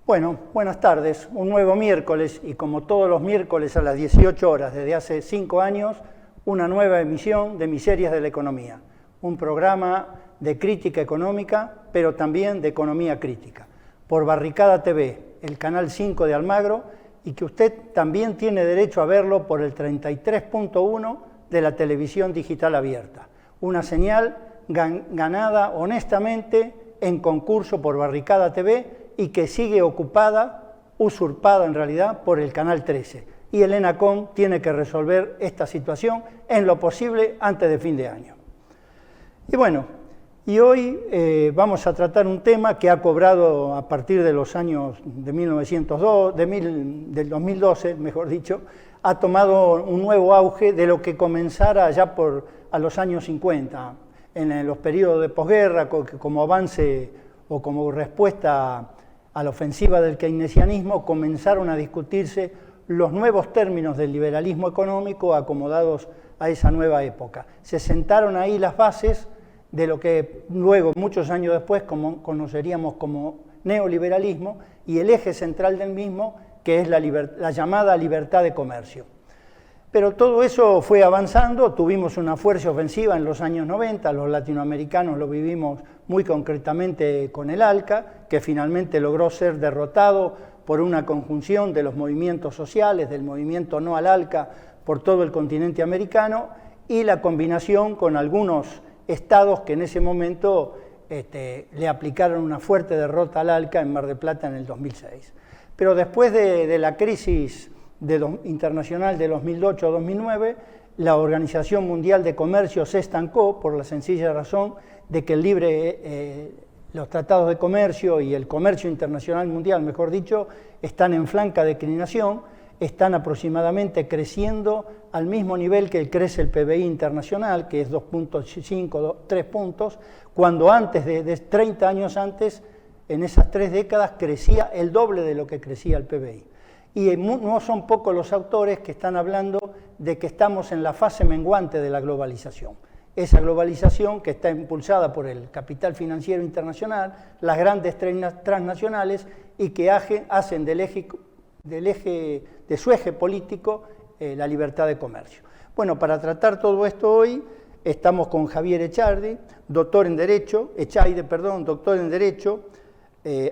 Bueno, buenas tardes. Un nuevo miércoles y como todos los miércoles a las 18 horas desde hace 5 años, una nueva emisión de Miserias de la Economía, un programa de crítica económica, pero también de economía crítica, por Barricada TV, el canal 5 de Almagro, y que usted también tiene derecho a verlo por el 33.1 de la televisión digital abierta, una señal ganada honestamente en concurso por Barricada TV y que sigue ocupada, usurpada en realidad, por el Canal 13. Y el ENACOM tiene que resolver esta situación en lo posible antes de fin de año. Y bueno, y hoy vamos a tratar un tema que ha cobrado a partir de los años de 1902, del 2012, mejor dicho, ha tomado un nuevo auge de lo que comenzara ya a los años 50, en los periodos de posguerra, como avance o como respuesta a la ofensiva del keynesianismo, comenzaron a discutirse los nuevos términos del liberalismo económico acomodados a esa nueva época. Se sentaron ahí las bases de lo que luego, muchos años después, conoceríamos como neoliberalismo, y el eje central del mismo, que es la llamada libertad de comercio. Pero todo eso fue avanzando, tuvimos una fuerza ofensiva en los años 90, los latinoamericanos lo vivimos muy concretamente con el ALCA, que finalmente logró ser derrotado por una conjunción de los movimientos sociales, del movimiento no al ALCA por todo el continente americano, y la combinación con algunos estados que en ese momento le aplicaron una fuerte derrota al ALCA en Mar del Plata en el 2006. Pero después de la crisis internacional de 2008-2009, la Organización Mundial de Comercio se estancó por la sencilla razón de que los tratados de comercio y el comercio internacional mundial, mejor dicho, están en franca declinación, están aproximadamente creciendo al mismo nivel que crece el PBI internacional, que es 2.5, 3 puntos, cuando antes de 30 años antes, en esas 3 décadas, crecía el doble de lo que crecía el PBI. Y no son pocos los autores que están hablando de que estamos en la fase menguante de la globalización. Esa globalización que está impulsada por el capital financiero internacional, las grandes transnacionales, y que hacen de su eje político la libertad de comercio. Bueno, para tratar todo esto hoy estamos con Javier Echayde, doctor en Derecho,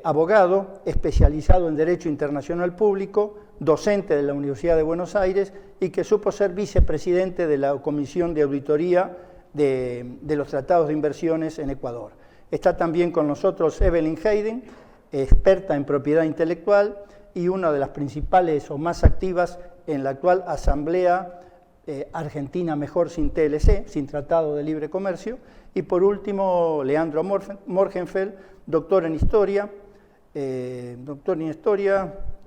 abogado especializado en Derecho Internacional Público, docente de la Universidad de Buenos Aires y que supo ser vicepresidente de la Comisión de Auditoría de los Tratados de Inversiones en Ecuador. Está también con nosotros Evelyn Hayden, experta en propiedad intelectual y una de las principales o más activas en la actual Asamblea Argentina Mejor sin TLC, sin Tratado de Libre Comercio. Y por último, Leandro Morgenfeld, doctor en Historia,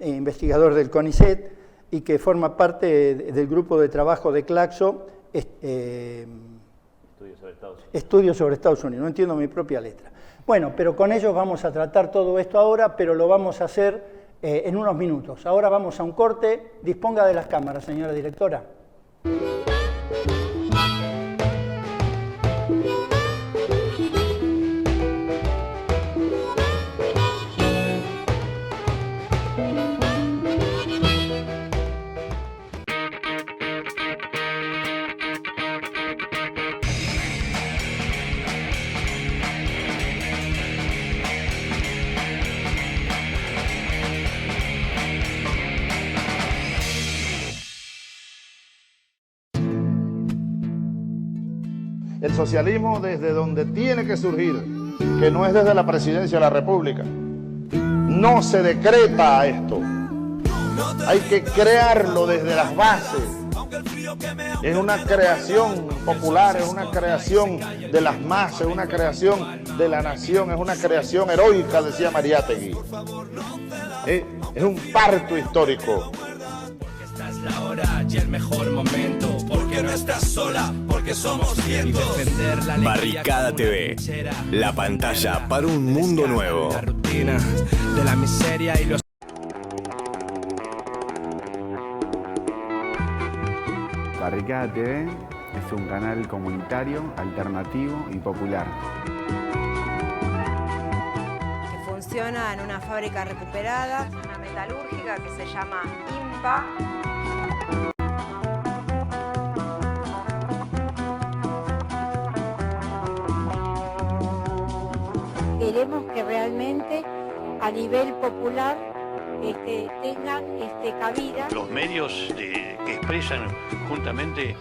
investigador del CONICET y que forma parte del grupo de trabajo de Claxo, Estudios sobre Estados Unidos. No entiendo mi propia letra. Bueno, pero con ellos vamos a tratar todo esto ahora, pero lo vamos a hacer en unos minutos. Ahora vamos a un corte. Disponga de las cámaras, señora directora. El socialismo desde donde tiene que surgir, que no es desde la presidencia de la República. No se decreta esto. Hay que crearlo desde las bases. Es una creación popular, es una creación de las masas, es una creación de la nación, es una creación heroica, decía Mariátegui. Es un parto histórico. Esta es la hora y el mejor momento, porque no estás sola, porque somos cientos. Barricada TV, la pantalla para un mundo nuevo. La rutina de la miseria y los... Barricada TV es un canal comunitario, alternativo y popular. funciona en una fábrica recuperada, una metalúrgica que se llama IMPA. Queremos que realmente a nivel popular tengan cabida. Los medios que expresan juntamente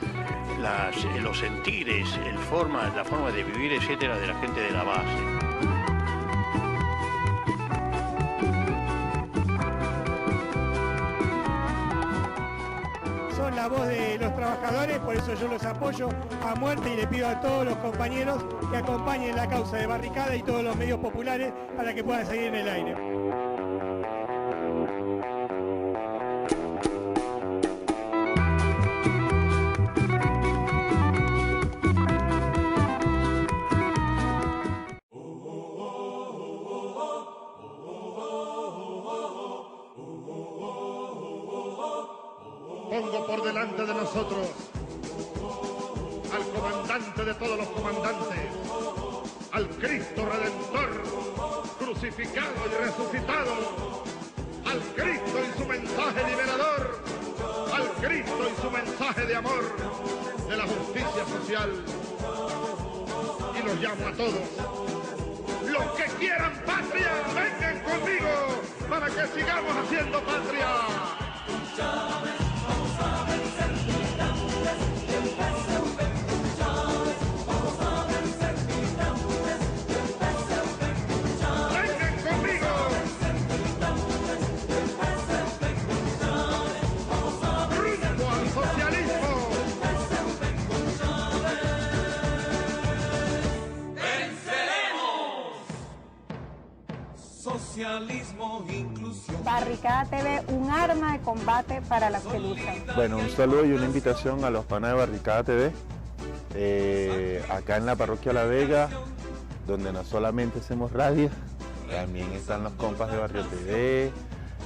los sentires, la forma de vivir, etcétera, de la gente de la base. Son la voz de los trabajadores, por eso yo los apoyo a muerte y le pido a todos los compañeros que acompañen la causa de Barricada y todos los medios populares para que puedan seguir en el aire. Pongo por delante de nosotros al comandante de todos los comandantes, al Cristo Redentor, crucificado y resucitado, al Cristo y su mensaje liberador, al Cristo y su mensaje de amor, de la justicia social. Y los llamo a todos. Los que quieran patria, vengan conmigo para que sigamos haciendo patria. Socialismo, inclusión. Barricada TV, un arma de combate para los que luchan. Bueno, un saludo y una invitación a los panas de Barricada TV, acá en la parroquia La Vega, donde no solamente hacemos radio, también están los compas de Barrio TV,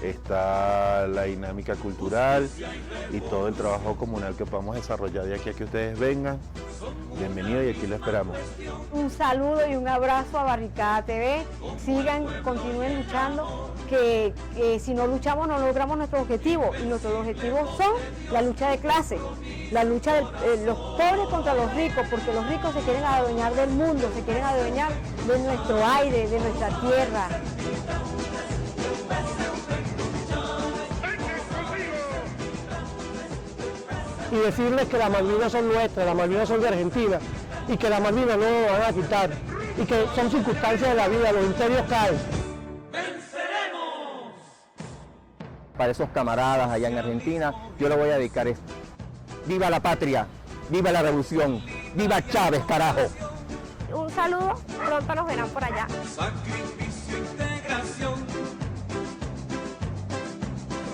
está la dinámica cultural y todo el trabajo comunal que podamos desarrollar de aquí a que ustedes vengan. Bienvenidos y aquí lo esperamos. Un saludo y un abrazo a Barricada TV. Sigan, continúen luchando, que si no luchamos no logramos nuestro objetivo. Y nuestros objetivos son la lucha de clase, la lucha de los pobres contra los ricos, porque los ricos se quieren adueñar del mundo, se quieren adueñar de nuestro aire, de nuestra tierra. Y decirles que las Malvinas son nuestras, las Malvinas son de Argentina, y que las Malvinas no nos van a quitar, y que son circunstancias de la vida, los imperios caen. ¡Venceremos! Para esos camaradas allá en Argentina, yo le voy a dedicar esto. ¡Viva la patria! ¡Viva la revolución! ¡Viva Chávez, carajo! Un saludo, pronto nos verán por allá. Sacrificio, integración,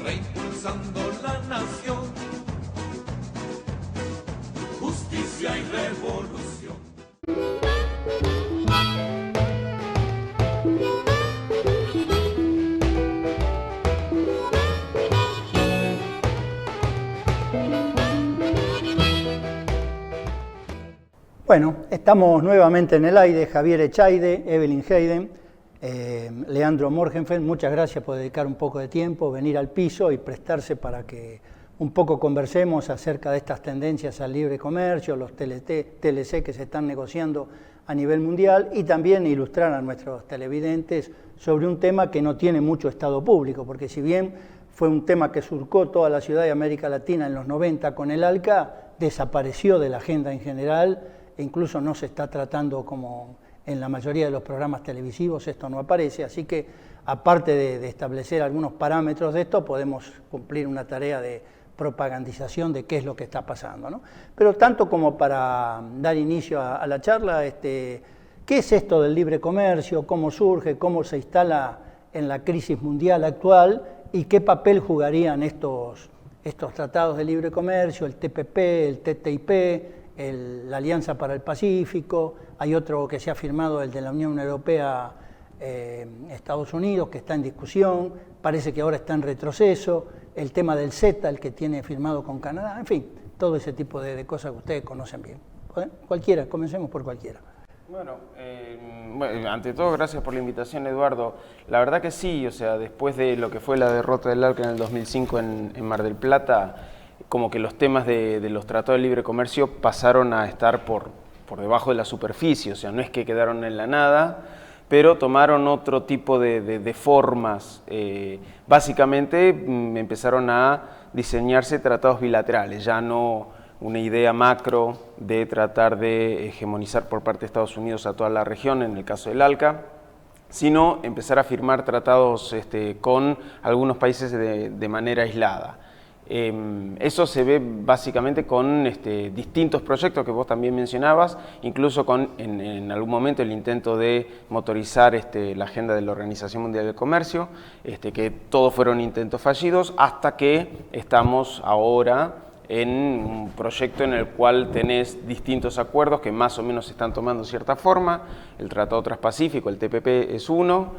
reimpulsando la nación. Justicia y revolución. Bueno, estamos nuevamente en el aire, Javier Echaide, Evelyn Hayden, Leandro Morgenfeld, muchas gracias por dedicar un poco de tiempo, venir al piso y prestarse para que un poco conversemos acerca de estas tendencias al libre comercio, los TLC que se están negociando a nivel mundial y también ilustrar a nuestros televidentes sobre un tema que no tiene mucho estado público, porque si bien fue un tema que surcó toda la ciudad de América Latina en los 90 con el ALCA, desapareció de la agenda en general e incluso no se está tratando como en la mayoría de los programas televisivos, esto no aparece, así que aparte de establecer algunos parámetros de esto, podemos cumplir una tarea de propagandización de qué es lo que está pasando, ¿no? Pero tanto como para dar inicio a la charla, ¿qué es esto del libre comercio? ¿Cómo surge? ¿Cómo se instala en la crisis mundial actual? ¿Y qué papel jugarían estos tratados de libre comercio, el TPP, el TTIP, la Alianza para el Pacífico? Hay otro que se ha firmado, el de la Unión Europea, Estados Unidos, que está en discusión, parece que ahora está en retroceso, el tema del CETA, el que tiene firmado con Canadá, en fin, todo ese tipo de cosas que ustedes conocen bien. Cualquiera, comencemos por cualquiera. Bueno, ante todo, gracias por la invitación, Eduardo. La verdad que sí, o sea, después de lo que fue la derrota del ALCA en el 2005 en Mar del Plata, como que los temas de los tratados de libre comercio pasaron a estar por debajo de la superficie, o sea, no es que quedaron en la nada, pero tomaron otro tipo de formas. Básicamente empezaron a diseñarse tratados bilaterales, ya no una idea macro de tratar de hegemonizar por parte de Estados Unidos a toda la región, en el caso del ALCA, sino empezar a firmar tratados con algunos países de manera aislada. Eso se ve básicamente con distintos proyectos que vos también mencionabas, incluso con en algún momento el intento de motorizar la agenda de la Organización Mundial del Comercio, que todos fueron intentos fallidos, hasta que estamos ahora en un proyecto en el cual tenés distintos acuerdos que más o menos están tomando cierta forma. El Tratado Transpacífico, el TPP, es uno,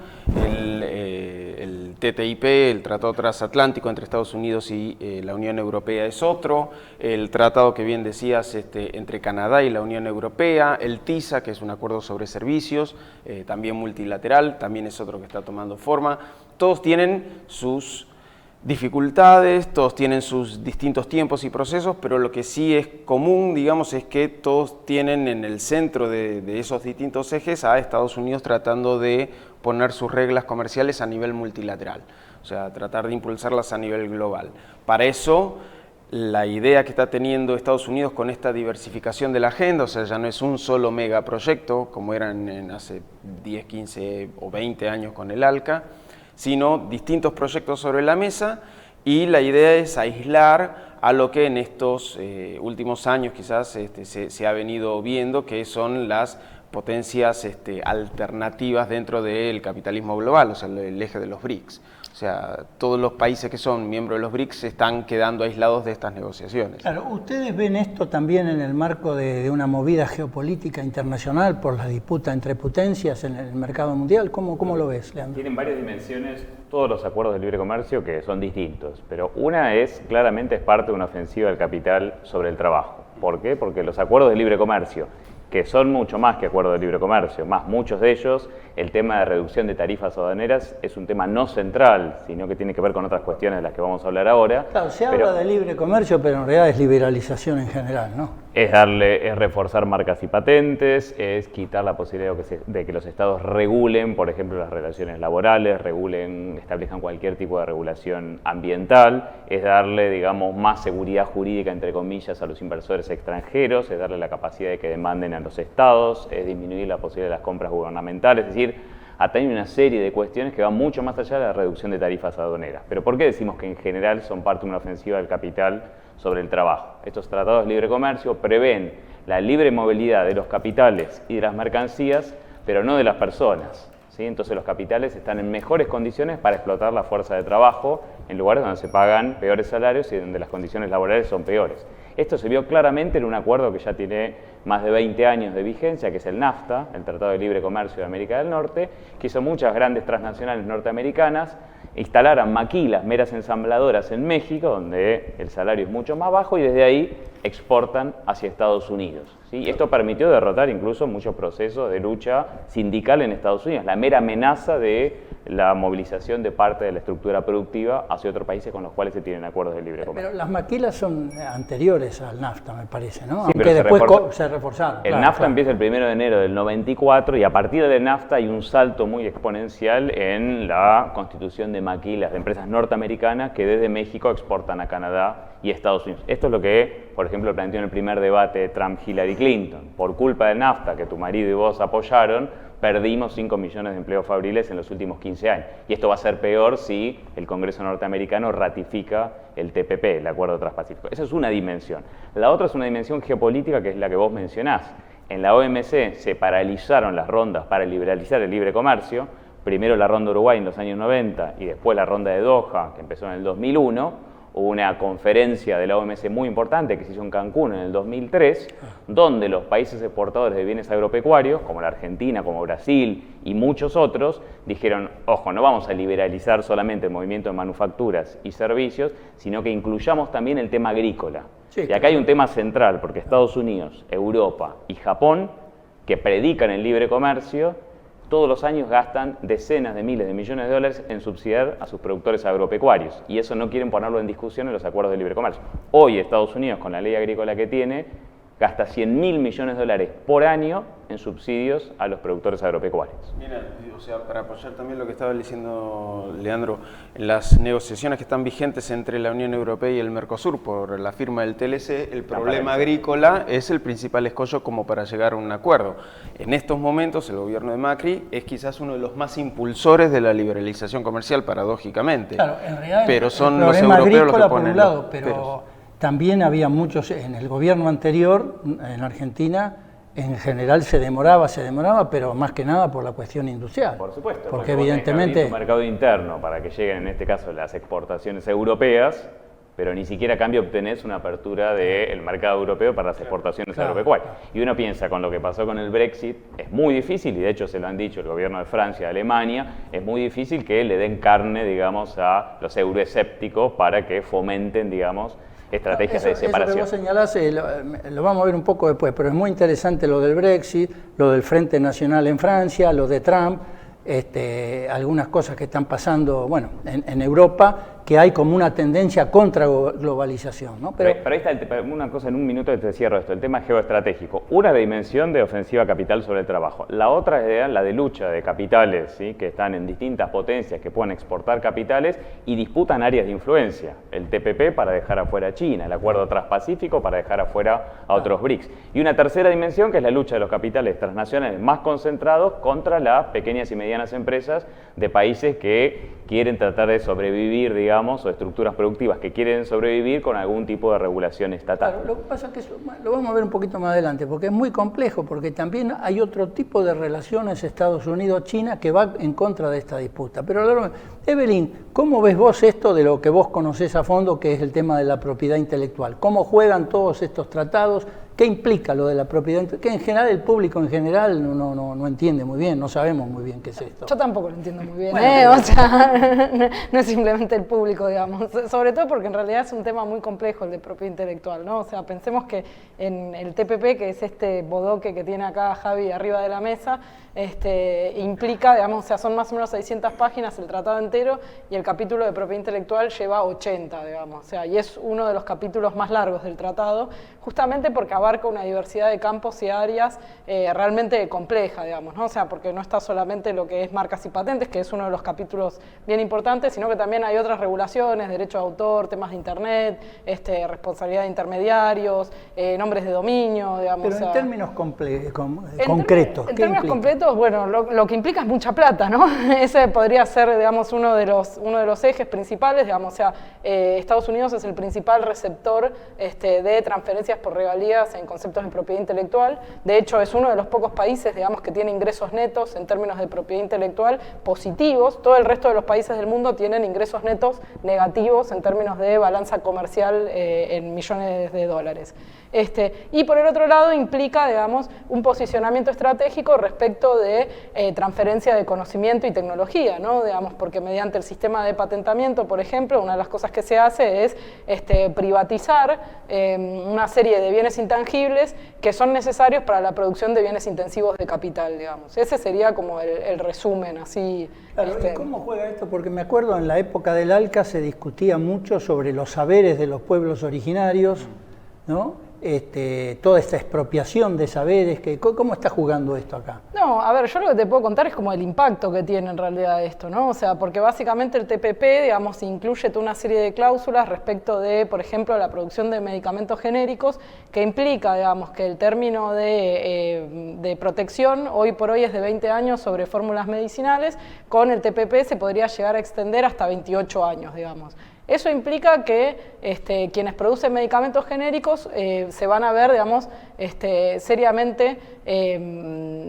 el TTIP, el Tratado Transatlántico entre Estados Unidos y la Unión Europea, es otro, el tratado que bien decías entre Canadá y la Unión Europea, el TISA, que es un acuerdo sobre servicios, también multilateral, también es otro que está tomando forma. Todos tienen sus dificultades, todos tienen sus distintos tiempos y procesos, pero lo que sí es común, digamos, es que todos tienen en el centro de esos distintos ejes a Estados Unidos tratando de poner sus reglas comerciales a nivel multilateral, o sea, tratar de impulsarlas a nivel global. Para eso, la idea que está teniendo Estados Unidos con esta diversificación de la agenda, o sea, ya no es un solo megaproyecto, como eran hace 10, 15 o 20 años con el ALCA, sino distintos proyectos sobre la mesa, y la idea es aislar a lo que en estos últimos años quizás se ha venido viendo, que son las potencias alternativas dentro del capitalismo global, o sea, el eje de los BRICS. O sea, todos los países que son miembros de los BRICS se están quedando aislados de estas negociaciones. Claro, ¿ustedes ven esto también en el marco de una movida geopolítica internacional por la disputa entre potencias en el mercado mundial? ¿Cómo lo ves, Leandro? Tienen varias dimensiones todos los acuerdos de libre comercio que son distintos, pero una es, claramente, es parte de una ofensiva del capital sobre el trabajo. ¿Por qué? Porque los acuerdos de libre comercio, que son mucho más que acuerdos de libre comercio, más muchos de ellos, el tema de reducción de tarifas aduaneras es un tema no central, sino que tiene que ver con otras cuestiones de las que vamos a hablar ahora. Claro, se habla de libre comercio, pero en realidad es liberalización en general, ¿no? Es reforzar marcas y patentes, es quitar la posibilidad de que los estados regulen, por ejemplo, las relaciones laborales, establezcan cualquier tipo de regulación ambiental, es darle, digamos, más seguridad jurídica, entre comillas, a los inversores extranjeros, es darle la capacidad de que demanden a los estados, es disminuir la posibilidad de las compras gubernamentales, es decir, atañe una serie de cuestiones que van mucho más allá de la reducción de tarifas aduaneras. Pero ¿por qué decimos que en general son parte de una ofensiva del capital sobre el trabajo? Estos tratados de libre comercio prevén la libre movilidad de los capitales y de las mercancías, pero no de las personas, ¿sí? Entonces los capitales están en mejores condiciones para explotar la fuerza de trabajo en lugares donde se pagan peores salarios y donde las condiciones laborales son peores. Esto se vio claramente en un acuerdo que ya tiene más de 20 años de vigencia, que es el NAFTA, el Tratado de Libre Comercio de América del Norte, que hizo muchas grandes transnacionales norteamericanas instalaran maquilas, meras ensambladoras en México, donde el salario es mucho más bajo, y desde ahí exportan hacia Estados Unidos, ¿sí? Esto permitió derrotar incluso muchos procesos de lucha sindical en Estados Unidos, la mera amenaza de la movilización de parte de la estructura productiva hacia otros países con los cuales se tienen acuerdos de libre comercio. Pero las maquilas son anteriores al NAFTA, me parece, ¿no? Sí, aunque después se reforzaron. El NAFTA empieza el 1 de enero del 94 y a partir del NAFTA hay un salto muy exponencial en la constitución de maquilas de empresas norteamericanas que desde México exportan a Canadá y Estados Unidos. Esto es lo que, por ejemplo, planteó en el primer debate Trump-Hillary Clinton. Por culpa del NAFTA, que tu marido y vos apoyaron, perdimos 5 millones de empleos fabriles en los últimos 15 años. Y esto va a ser peor si el Congreso norteamericano ratifica el TPP, el Acuerdo Transpacífico. Esa es una dimensión. La otra es una dimensión geopolítica, que es la que vos mencionás. En la OMC se paralizaron las rondas para liberalizar el libre comercio. Primero la ronda Uruguay en los años 90 y después la ronda de Doha, que empezó en el 2001. Hubo una conferencia de la OMC muy importante que se hizo en Cancún en el 2003, donde los países exportadores de bienes agropecuarios, como la Argentina, como Brasil y muchos otros, dijeron, ojo, no vamos a liberalizar solamente el movimiento de manufacturas y servicios, sino que incluyamos también el tema agrícola. Sí, y acá hay un tema central, porque Estados Unidos, Europa y Japón que predican el libre comercio, todos los años gastan decenas de miles de millones de dólares en subsidiar a sus productores agropecuarios, y eso no quieren ponerlo en discusión en los acuerdos de libre comercio. Hoy Estados Unidos, con la ley agrícola que tiene, gasta 100.000 millones de dólares por año en subsidios a los productores agropecuarios. Mira, o sea, para apoyar también lo que estaba diciendo Leandro, en las negociaciones que están vigentes entre la Unión Europea y el Mercosur por la firma del TLC, el problema agrícola es el principal escollo como para llegar a un acuerdo. En estos momentos el gobierno de Macri es quizás uno de los más impulsores de la liberalización comercial, paradójicamente. Claro, en realidad pero son el los problema europeos los que agrícola ponen por un lado, los pero peros. también había muchos, en el gobierno anterior, en Argentina, en general se demoraba, pero más que nada por la cuestión industrial. Por supuesto, porque evidentemente... un mercado interno para que lleguen, en este caso, las exportaciones europeas, pero ni siquiera a cambio obtenés una apertura del mercado europeo para las exportaciones agropecuarias. Y uno piensa, con lo que pasó con el Brexit, es muy difícil, y de hecho se lo han dicho el gobierno de Francia y Alemania, es muy difícil que le den carne, digamos, a los euroescépticos para que fomenten, digamos, estrategias de separación. Eso que vos señalás, lo vamos a ver un poco después, pero es muy interesante lo del Brexit, lo del Frente Nacional en Francia, lo de Trump, algunas cosas que están pasando, bueno, en Europa, que hay como una tendencia contra globalización, ¿no? Pero ahí está una cosa, en un minuto te cierro esto, el tema geoestratégico. Una dimensión de ofensiva capital sobre el trabajo. La otra es la de lucha de capitales, ¿sí? Que están en distintas potencias que pueden exportar capitales y disputan áreas de influencia. El TPP para dejar afuera a China, el Acuerdo Transpacífico para dejar afuera a otros BRICS. Y una tercera dimensión que es la lucha de los capitales transnacionales más concentrados contra las pequeñas y medianas empresas de países que quieren tratar de sobrevivir, digamos, o estructuras productivas que quieren sobrevivir con algún tipo de regulación estatal. Claro, lo que pasa es que eso lo vamos a ver un poquito más adelante, porque es muy complejo, porque también hay otro tipo de relaciones Estados Unidos-China que va en contra de esta disputa. Pero, Evelyn, ¿cómo ves vos esto de lo que vos conocés a fondo, que es el tema de la propiedad intelectual? ¿Cómo juegan todos estos tratados? ¿Qué implica lo de la propiedad intelectual? Que en general el público en general no entiende muy bien, no sabemos muy bien qué es esto. Yo tampoco lo entiendo muy bien, bueno, o sea, no es simplemente el público, digamos, sobre todo porque en realidad es un tema muy complejo el de propiedad intelectual, ¿no? O sea, pensemos que en el TPP, que es este bodoque que tiene acá Javi arriba de la mesa, implica, digamos, o sea, son más o menos 600 páginas el tratado entero y el capítulo de propiedad intelectual lleva 80, digamos, o sea, y es uno de los capítulos más largos del tratado, justamente porque abarca una diversidad de campos y áreas realmente compleja, digamos, ¿no? O sea, porque no está solamente lo que es marcas y patentes, que es uno de los capítulos bien importantes, sino que también hay otras regulaciones, derecho de autor, temas de internet, responsabilidad de intermediarios, nombres de dominio, digamos. Pero o sea, en términos concretos, en términos completos, bueno, lo que implica es mucha plata, ¿no? Ese podría ser, digamos, uno de los ejes principales, digamos, o sea, Estados Unidos es el principal receptor de transferencias por regalías en conceptos de propiedad intelectual. De hecho, es uno de los pocos países, digamos, que tiene ingresos netos en términos de propiedad intelectual positivos. Todo el resto de los países del mundo tienen ingresos netos negativos en términos de balanza comercial en millones de dólares. Y por el otro lado implica, digamos, un posicionamiento estratégico respecto de transferencia de conocimiento y tecnología, ¿no? Digamos, porque mediante el sistema de patentamiento, por ejemplo, una de las cosas que se hace es privatizar una serie de bienes intangibles que son necesarios para la producción de bienes intensivos de capital, digamos. Ese sería como el resumen, así. Claro, ¿y cómo juega esto? Porque me acuerdo en la época del ALCA se discutía mucho sobre los saberes de los pueblos originarios, ¿no? Toda esta expropiación de saberes, ¿cómo está jugando esto acá? No, a ver, yo lo que te puedo contar es como el impacto que tiene en realidad esto, ¿no? O sea, porque básicamente el TPP, digamos, incluye toda una serie de cláusulas respecto de, por ejemplo, la producción de medicamentos genéricos, que implica, digamos, que el término de protección hoy por hoy es de 20 años sobre fórmulas medicinales, con el TPP se podría llegar a extender hasta 28 años, digamos. Eso implica que quienes producen medicamentos genéricos se van a ver, digamos, seriamente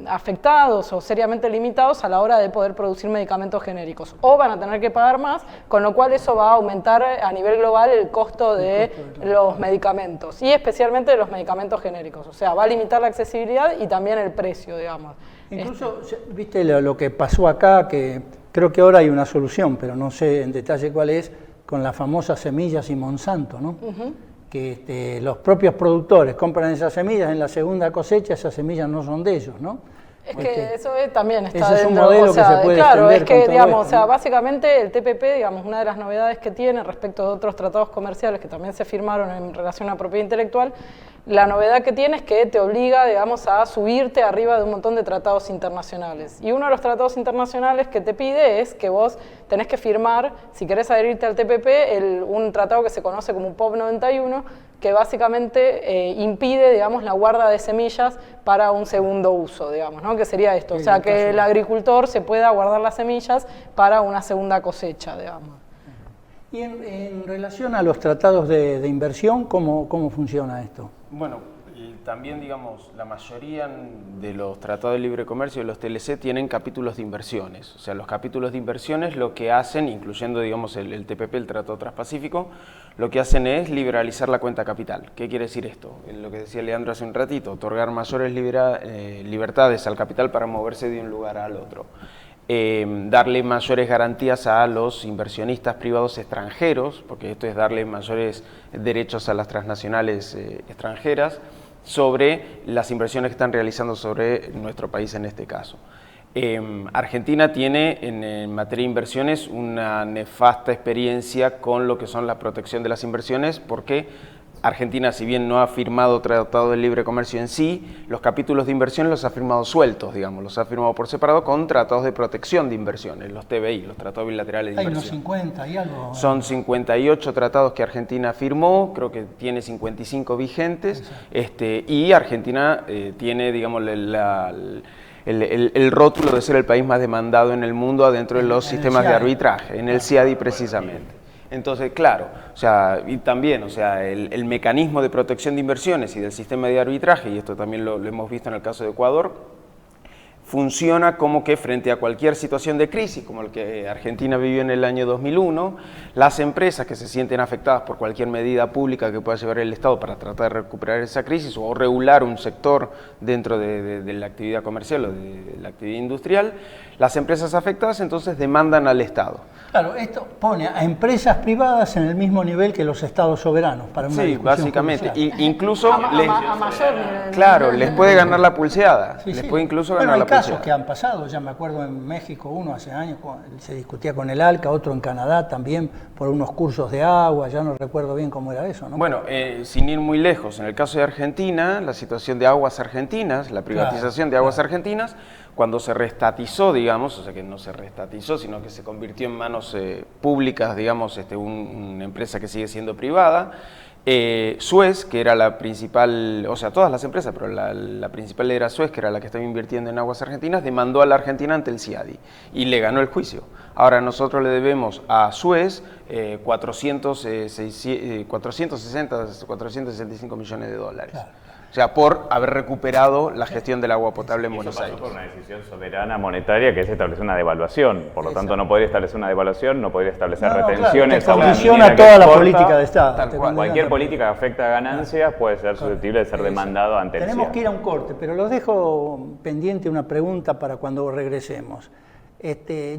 afectados o seriamente limitados a la hora de poder producir medicamentos genéricos. O van a tener que pagar más, con lo cual eso va a aumentar a nivel global el costo de los medicamentos, y especialmente de los medicamentos genéricos. O sea, va a limitar la accesibilidad y también el precio, digamos. Incluso, viste lo que pasó acá, que creo que ahora hay una solución, pero no sé en detalle cuál es, con las famosas semillas y Monsanto, ¿no? que los propios productores compran esas semillas, en la segunda cosecha esas semillas no son de ellos, ¿no? Es que eso también está ese es un dentro, modelo o sea, que se puede claro, extender es que, con todo digamos, esto, o sea, ¿no? básicamente el TPP, digamos, una de las novedades que tiene respecto de otros tratados comerciales que también se firmaron en relación a propiedad intelectual, la novedad que tiene es que te obliga, digamos, a subirte arriba de un montón de tratados internacionales. Y uno de los tratados internacionales que te pide es que vos tenés que firmar, si querés adherirte al TPP, un tratado que se conoce como POP 91, que básicamente impide, digamos, la guarda de semillas para un segundo uso, digamos, ¿no? Que sería esto, o sea, que el agricultor se pueda guardar las semillas para una segunda cosecha, digamos. Y en relación a los tratados de inversión, ¿cómo funciona esto? Bueno, también, digamos, la mayoría de los tratados de libre comercio de los TLC tienen capítulos de inversiones. O sea, los capítulos de inversiones lo que hacen, incluyendo, digamos, el TPP, el Tratado Transpacífico, lo que hacen es liberalizar la cuenta capital. ¿Qué quiere decir esto? Lo que decía Leandro hace un ratito, otorgar mayores libertades al capital para moverse de un lugar al otro. Darle mayores garantías a los inversionistas privados extranjeros, porque esto es darle mayores derechos a las transnacionales extranjeras sobre las inversiones que están realizando sobre nuestro país en este caso. Argentina tiene en materia de inversiones una nefasta experiencia con lo que son la protección de las inversiones, porque Argentina, si bien no ha firmado tratado de libre comercio en sí, los capítulos de inversión los ha firmado sueltos, digamos, los ha firmado por separado con tratados de protección de inversiones, los TBI, los tratados bilaterales de Hay inversión. unos 50 y algo. Son 58 tratados que Argentina firmó, creo que tiene 55 vigentes, y Argentina tiene, digamos, el rótulo de ser el país más demandado en el mundo adentro de los sistemas de arbitraje, en el CIADI precisamente. Entonces, claro, o sea, y también, o sea, el mecanismo de protección de inversiones y del sistema de arbitraje, y esto también lo hemos visto en el caso de Ecuador, funciona como que frente a cualquier situación de crisis, como el que Argentina vivió en el año 2001, las empresas que se sienten afectadas por cualquier medida pública que pueda llevar el Estado para tratar de recuperar esa crisis o regular un sector dentro de la actividad comercial o de la actividad industrial, las empresas afectadas entonces demandan al Estado. Claro, esto pone a empresas privadas en el mismo nivel que los estados soberanos para una discusión básicamente. judicial. Incluso a mayor nivel. Claro, les puede ganar la pulseada. Sí, les sí. puede incluso ganar la hay casos pulseada. que han pasado, ya me acuerdo en México uno hace años, se discutía con el ALCA, otro en Canadá también por unos cursos de agua, ya no recuerdo bien cómo era eso, ¿no? Bueno, sin ir muy lejos, en el caso de Argentina, la situación de Aguas Argentinas, la privatización de Aguas Argentinas, cuando se reestatizó, digamos, o sea que no se reestatizó, sino que se convirtió en manos públicas, digamos, una empresa que sigue siendo privada, Suez, que era la principal, o sea, todas las empresas, pero la principal era Suez, que era la que estaba invirtiendo en Aguas Argentinas, demandó a la Argentina ante el CIADI y le ganó el juicio. Ahora nosotros le debemos a Suez 465 millones de dólares. Claro. O sea, por haber recuperado la gestión del agua potable en Buenos Aires. Por una decisión soberana monetaria que es establecer una devaluación. Por lo tanto, no podría establecer una devaluación, no podría establecer retenciones. Claro, te condiciona toda la política de Estado. Cualquier política que afecta a ganancias puede ser susceptible de ser demandado ante el Tenemos que ir a un corte, pero los dejo pendiente una pregunta para cuando regresemos.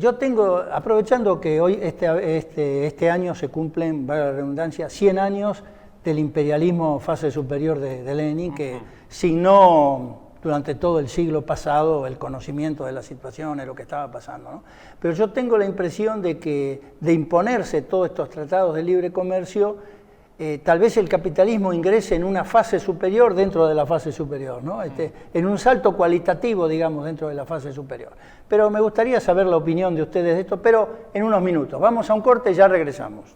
Yo tengo, aprovechando que hoy este año se cumplen, valga la redundancia, 100 años del imperialismo fase superior de Lenin, que signó durante todo el siglo pasado el conocimiento de la situación, de lo que estaba pasando, ¿no? Pero yo tengo la impresión de que de imponerse todos estos tratados de libre comercio, tal vez el capitalismo ingrese en una fase superior dentro de la fase superior, ¿no? En un salto cualitativo, digamos, dentro de la fase superior. Pero me gustaría saber la opinión de ustedes de esto, pero en unos minutos. Vamos a un corte y ya regresamos.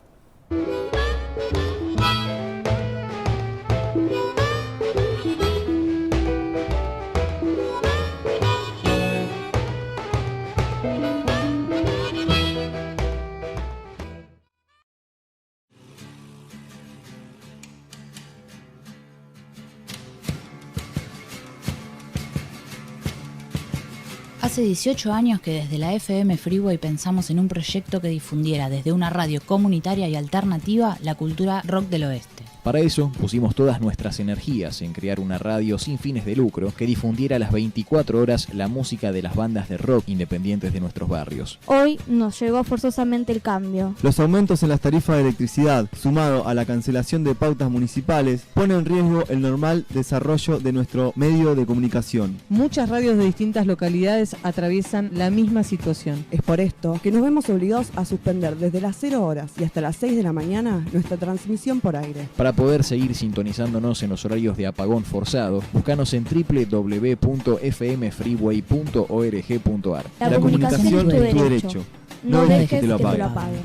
Hace 18 años que desde la FM Freeway pensamos en un proyecto que difundiera desde una radio comunitaria y alternativa la cultura rock del oeste. Para eso pusimos todas nuestras energías en crear una radio sin fines de lucro que difundiera a las 24 horas la música de las bandas de rock independientes de nuestros barrios. Hoy nos llegó forzosamente el cambio. Los aumentos en las tarifas de electricidad, sumado a la cancelación de pautas municipales, pone en riesgo el normal desarrollo de nuestro medio de comunicación. Muchas radios de distintas localidades atraviesan la misma situación. Es por esto que nos vemos obligados a suspender desde las 0 horas y hasta las 6 de la mañana nuestra transmisión por aire. Para poder seguir sintonizándonos en los horarios de apagón forzado, búscanos en www.fmfreeway.org.ar. La comunicación es tu derecho. No dejes que te lo apaguen.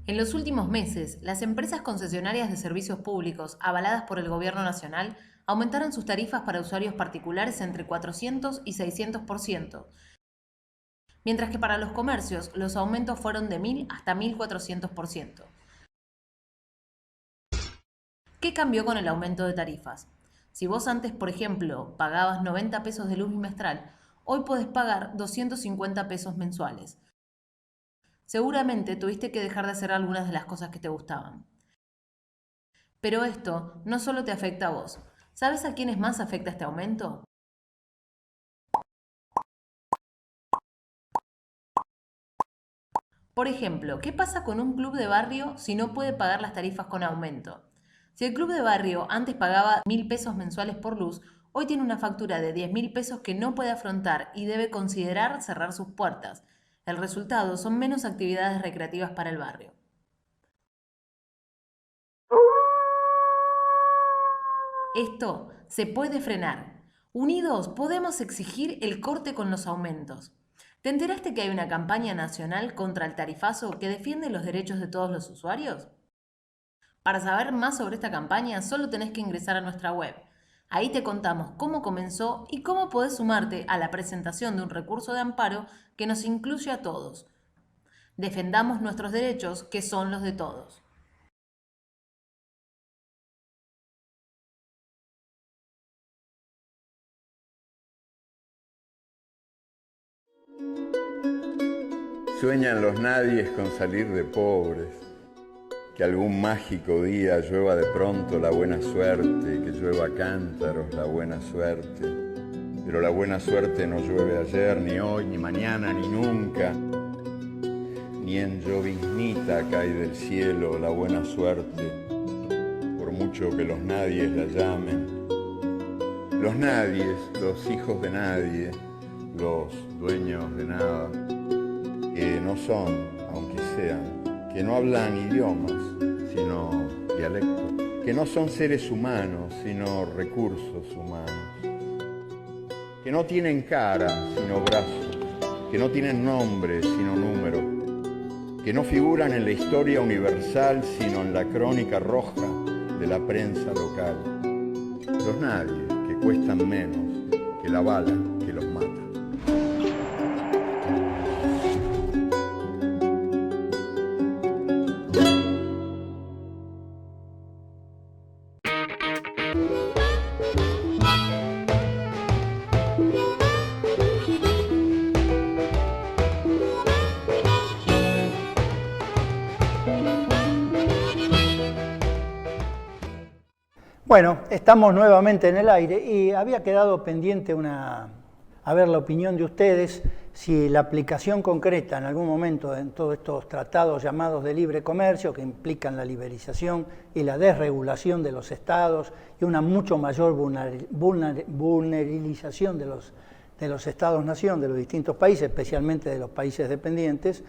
En los últimos meses, las empresas concesionarias de servicios públicos avaladas por el Gobierno Nacional aumentaron sus tarifas para usuarios particulares entre 400 y 600%, mientras que para los comercios los aumentos fueron de 1.000 hasta 1.400%. ¿Qué cambió con el aumento de tarifas? Si vos antes, por ejemplo, pagabas 90 pesos de luz bimestral, hoy podés pagar 250 pesos mensuales. Seguramente tuviste que dejar de hacer algunas de las cosas que te gustaban. Pero esto no solo te afecta a vos. ¿Sabes a quiénes más afecta este aumento? Por ejemplo, ¿qué pasa con un club de barrio si no puede pagar las tarifas con aumento? Si el club de barrio antes pagaba 1.000 pesos mensuales por luz, hoy tiene una factura de 10.000 pesos que no puede afrontar y debe considerar cerrar sus puertas. El resultado son menos actividades recreativas para el barrio. Esto se puede frenar. Unidos podemos exigir el corte con los aumentos. ¿Te enteraste que hay una campaña nacional contra el tarifazo que defiende los derechos de todos los usuarios? Para saber más sobre esta campaña, solo tenés que ingresar a nuestra web. Ahí te contamos cómo comenzó y cómo podés sumarte a la presentación de un recurso de amparo que nos incluye a todos. Defendamos nuestros derechos, que son los de todos. Sueñan los nadies con salir de pobres, que algún mágico día llueva de pronto la buena suerte, que llueva cántaros la buena suerte. Pero la buena suerte no llueve ayer, ni hoy, ni mañana, ni nunca. Ni en lloviznita cae del cielo la buena suerte, por mucho que los nadies la llamen. Los nadies, los hijos de nadie, los dueños de nada, que no son, aunque sean, que no hablan idiomas, sino dialectos, que no son seres humanos, sino recursos humanos, que no tienen cara, sino brazos, que no tienen nombre, sino número, que no figuran en la historia universal, sino en la crónica roja de la prensa local. Los nadies, que cuestan menos que la bala que los mata. Bueno, estamos nuevamente en el aire y había quedado pendiente a ver la opinión de ustedes si la aplicación concreta en algún momento en todos estos tratados llamados de libre comercio que implican la liberalización y la desregulación de los estados y una mucho mayor vulnerabilización de los estados-nación, de los distintos países, especialmente de los países dependientes,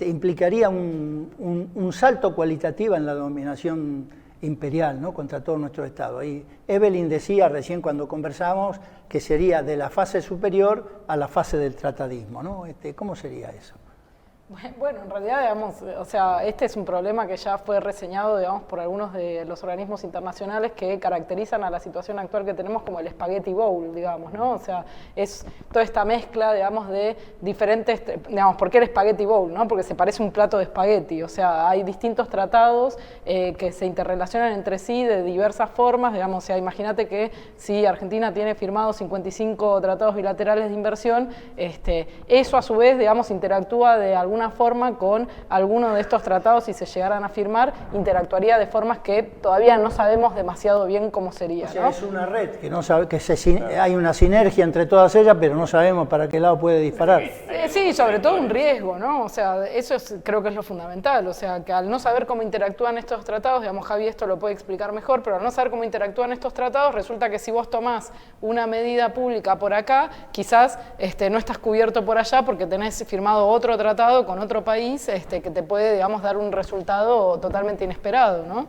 implicaría un salto cualitativo en la dominación imperial, ¿no?, contra todo nuestro Estado. Y Evelyn decía recién cuando conversamos que sería de la fase superior a la fase del tratadismo, ¿no? ¿Cómo sería eso? Bueno, en realidad, digamos, o sea, este es un problema que ya fue reseñado, digamos, por algunos de los organismos internacionales que caracterizan a la situación actual que tenemos como el spaghetti bowl, digamos, ¿no? O sea, es toda esta mezcla, digamos, de diferentes, digamos, ¿por qué el spaghetti bowl, no? Porque se parece un plato de espagueti, o sea, hay distintos tratados que se interrelacionan entre sí de diversas formas, digamos, o sea, imagínate que si Argentina tiene firmados 55 tratados bilaterales de inversión, eso a su vez, digamos, interactúa de alguna alguna forma con alguno de estos tratados, si se llegaran a firmar, interactuaría de formas que todavía no sabemos demasiado bien cómo sería. O sea, ¿no? es una red que no sabe, hay una sinergia entre todas ellas, pero no sabemos para qué lado puede disparar. Sí, sobre todo un riesgo, ¿no? O sea, eso creo que es lo fundamental. O sea, que al no saber cómo interactúan estos tratados, digamos, Javi esto lo puede explicar mejor, pero al no saber cómo interactúan estos tratados, resulta que si vos tomás una medida pública por acá, quizás no estás cubierto por allá porque tenés firmado otro tratado con otro país que te puede, digamos, dar un resultado totalmente inesperado, ¿no?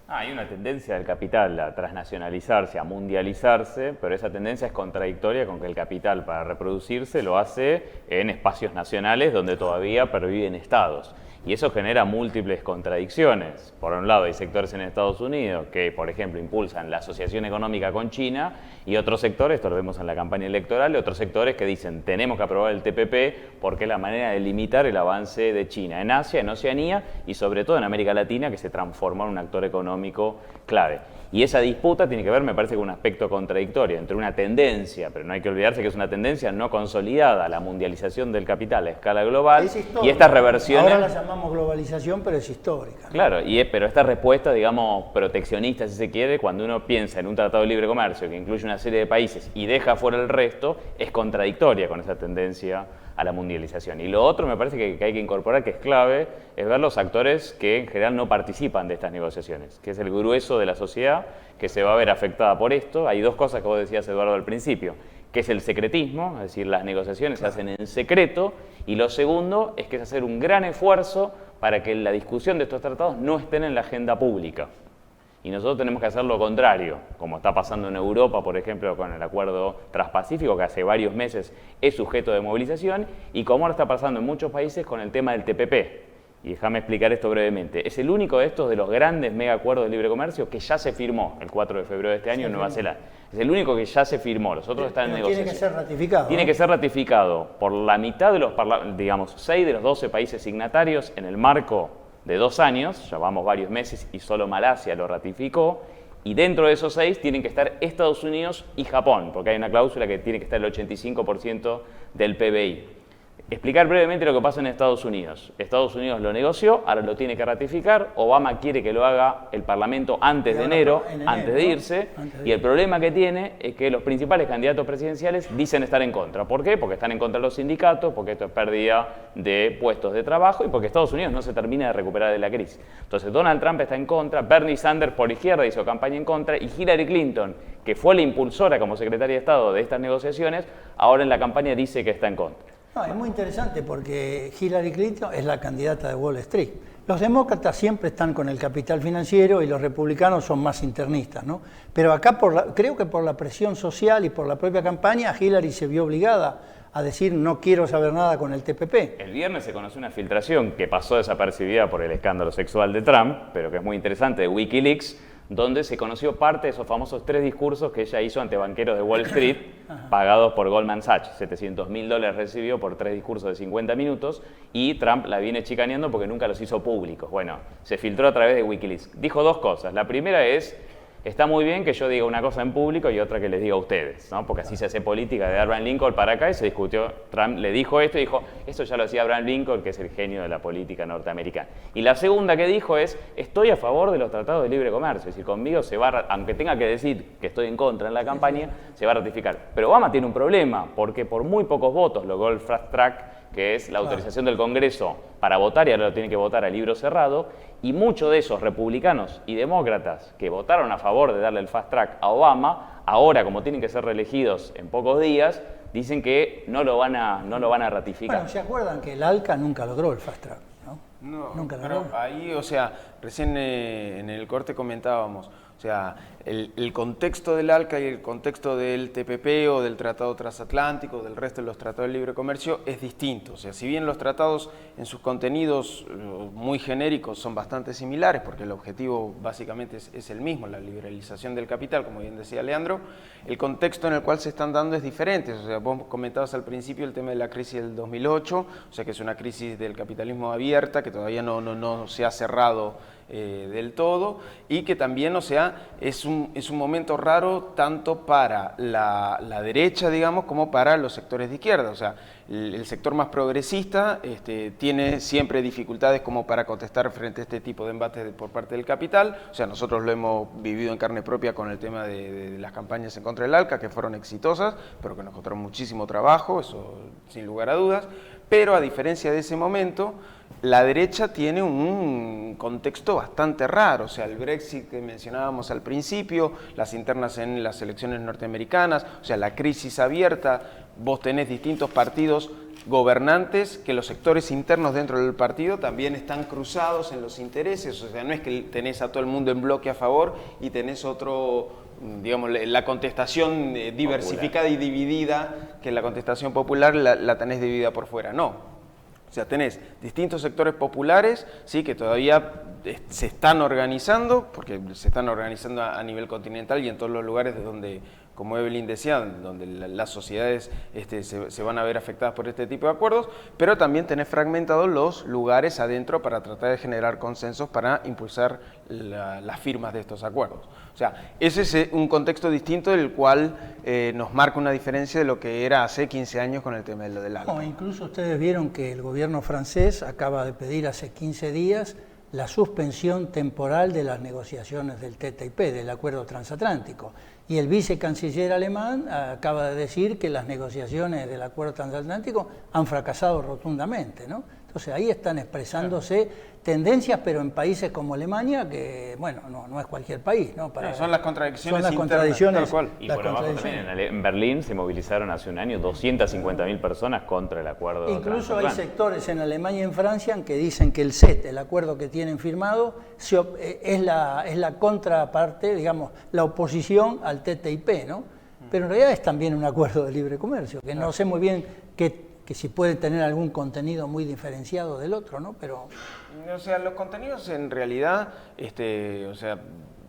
Hay una tendencia del capital a transnacionalizarse, a mundializarse, pero esa tendencia es contradictoria con que el capital para reproducirse lo hace en espacios nacionales donde todavía perviven estados. Y eso genera múltiples contradicciones. Por un lado, hay sectores en Estados Unidos que, por ejemplo, impulsan la asociación económica con China, y otros sectores, esto lo vemos en la campaña electoral, y otros sectores que dicen tenemos que aprobar el TPP porque es la manera de limitar el avance de China en Asia, en Oceanía y sobre todo en América Latina, que se transforma en un actor económico clave. Y esa disputa tiene que ver, me parece, con un aspecto contradictorio entre una tendencia, pero no hay que olvidarse que es una tendencia no consolidada, la mundialización del capital a escala global, y estas reversiones... Ahora la llamamos globalización, pero es histórica, ¿no? Claro, pero esta respuesta, digamos, proteccionista, si se quiere, cuando uno piensa en un tratado de libre comercio que incluye una serie de países y deja fuera el resto, es contradictoria con esa tendencia a la mundialización. Y lo otro me parece que hay que incorporar, que es clave, es ver los actores que en general no participan de estas negociaciones, que es el grueso de la sociedad que se va a ver afectada por esto. Hay dos cosas que vos decías, Eduardo, al principio, que es el secretismo, es decir, las negociaciones se hacen en secreto, y lo segundo es que es hacer un gran esfuerzo para que la discusión de estos tratados no estén en la agenda pública. Y nosotros tenemos que hacer lo contrario, como está pasando en Europa, por ejemplo, con el acuerdo transpacífico, que hace varios meses es sujeto de movilización, y como ahora está pasando en muchos países con el tema del TPP. Y déjame explicar esto brevemente. Es el único de estos de los grandes mega acuerdos de libre comercio que ya se firmó el 4 de febrero de este año en Nueva Zelanda. Es el único que ya se firmó, los otros están en negociación. Tiene que ser ratificado. Tiene que ser ratificado por la mitad de los, digamos, 6 de los 12 países signatarios en el marco de 2 años, ya vamos varios meses y solo Malasia lo ratificó, y dentro de esos 6 tienen que estar Estados Unidos y Japón, porque hay una cláusula que tiene que estar el 85% del PBI. Explicar brevemente lo que pasa en Estados Unidos. Estados Unidos lo negoció, ahora lo tiene que ratificar. Obama quiere que lo haga el Parlamento antes de enero, antes de irse. Y el problema que tiene es que los principales candidatos presidenciales dicen estar en contra. ¿Por qué? Porque están en contra de los sindicatos, porque esto es pérdida de puestos de trabajo y porque Estados Unidos no se termina de recuperar de la crisis. Entonces Donald Trump está en contra, Bernie Sanders por izquierda hizo campaña en contra, y Hillary Clinton, que fue la impulsora como secretaria de Estado de estas negociaciones, ahora en la campaña dice que está en contra. No, es muy interesante porque Hillary Clinton es la candidata de Wall Street. Los demócratas siempre están con el capital financiero y los republicanos son más internistas, ¿no? Pero acá creo que por la presión social y por la propia campaña, Hillary se vio obligada a decir no quiero saber nada con el TPP. El viernes se conoció una filtración que pasó desapercibida por el escándalo sexual de Trump, pero que es muy interesante, de Wikileaks, donde se conoció parte de esos famosos 3 discursos que ella hizo ante banqueros de Wall Street, pagados por Goldman Sachs. $700.000 recibió por 3 discursos de 50 minutos, y Trump la viene chicaneando porque nunca los hizo públicos. Bueno, se filtró a través de Wikileaks. Dijo 2 cosas. La primera es: está muy bien que yo diga una cosa en público y otra que les diga a ustedes, ¿no? Porque así se hace política de Abraham Lincoln para acá, y se discutió. Trump le dijo esto y dijo, esto ya lo hacía Abraham Lincoln, que es el genio de la política norteamericana. Y la segunda que dijo es, estoy a favor de los tratados de libre comercio, es decir, conmigo se va, aunque tenga que decir que estoy en contra en la campaña, se va a ratificar. Pero Obama tiene un problema, porque por muy pocos votos logró el fast track, que es la autorización del Congreso para votar, y ahora lo tiene que votar a libro cerrado, y muchos de esos republicanos y demócratas que votaron a favor de darle el fast track a Obama, ahora como tienen que ser reelegidos en pocos días, dicen que no lo van a ratificar. Bueno, ¿se acuerdan que el ALCA nunca logró el fast track? No, nunca pero logró. ahí, o sea, recién en el corte comentábamos, o sea, el contexto del ALCA y el contexto del TPP o del Tratado Transatlántico, del resto de los tratados de libre comercio, es distinto. O sea, si bien los tratados en sus contenidos muy genéricos son bastante similares, porque el objetivo básicamente es el mismo, la liberalización del capital, como bien decía Leandro, el contexto en el cual se están dando es diferente. O sea, vos comentabas al principio el tema de la crisis del 2008, o sea, que es una crisis del capitalismo abierta, que todavía no se ha cerrado del todo, y que también, o sea, es un momento raro tanto para la derecha, digamos, como para los sectores de izquierda. O sea, el sector más progresista tiene siempre dificultades como para contestar frente a este tipo de embates por parte del capital. O sea, nosotros lo hemos vivido en carne propia con el tema de las campañas en contra del ALCA, que fueron exitosas, pero que nos costaron muchísimo trabajo, eso sin lugar a dudas. Pero a diferencia de ese momento, la derecha tiene un contexto bastante raro. O sea, el Brexit que mencionábamos al principio, las internas en las elecciones norteamericanas, o sea, la crisis abierta. Vos tenés distintos partidos gobernantes que los sectores internos dentro del partido también están cruzados en los intereses. O sea, no es que tenés a todo el mundo en bloque a favor y tenés otro, digamos, la contestación diversificada y dividida, que la contestación popular la tenés dividida por fuera. No. O sea, tenés distintos sectores populares, sí, que todavía se están organizando, porque se están organizando a nivel continental y en todos los lugares de donde, como Evelyn decía, donde las sociedades se van a ver afectadas por este tipo de acuerdos, pero también tenés fragmentados los lugares adentro para tratar de generar consensos para impulsar las firmas de estos acuerdos. O sea, ese es un contexto distinto del cual nos marca una diferencia de lo que era hace 15 años con el tema de lo del ALCA. Incluso ustedes vieron que el gobierno francés acaba de pedir hace 15 días la suspensión temporal de las negociaciones del TTIP, del acuerdo transatlántico. Y el vicecanciller alemán acaba de decir que las negociaciones del acuerdo transatlántico han fracasado rotundamente, ¿no? Entonces ahí están expresándose tendencias, pero en países como Alemania, que bueno, no es cualquier país, ¿no? Son las contradicciones son las internas, contradicciones, tal cual. Y por abajo también, en Berlín se movilizaron hace un año 250.000 personas contra el acuerdo. Incluso hay sectores en Alemania y en Francia que dicen que el CET, el acuerdo que tienen firmado, es la contraparte, digamos, la oposición al TTIP, ¿no? Pero en realidad es también un acuerdo de libre comercio, que no sé muy bien que si puede tener algún contenido muy diferenciado del otro, ¿no? Pero... O sea, los contenidos en realidad, o sea,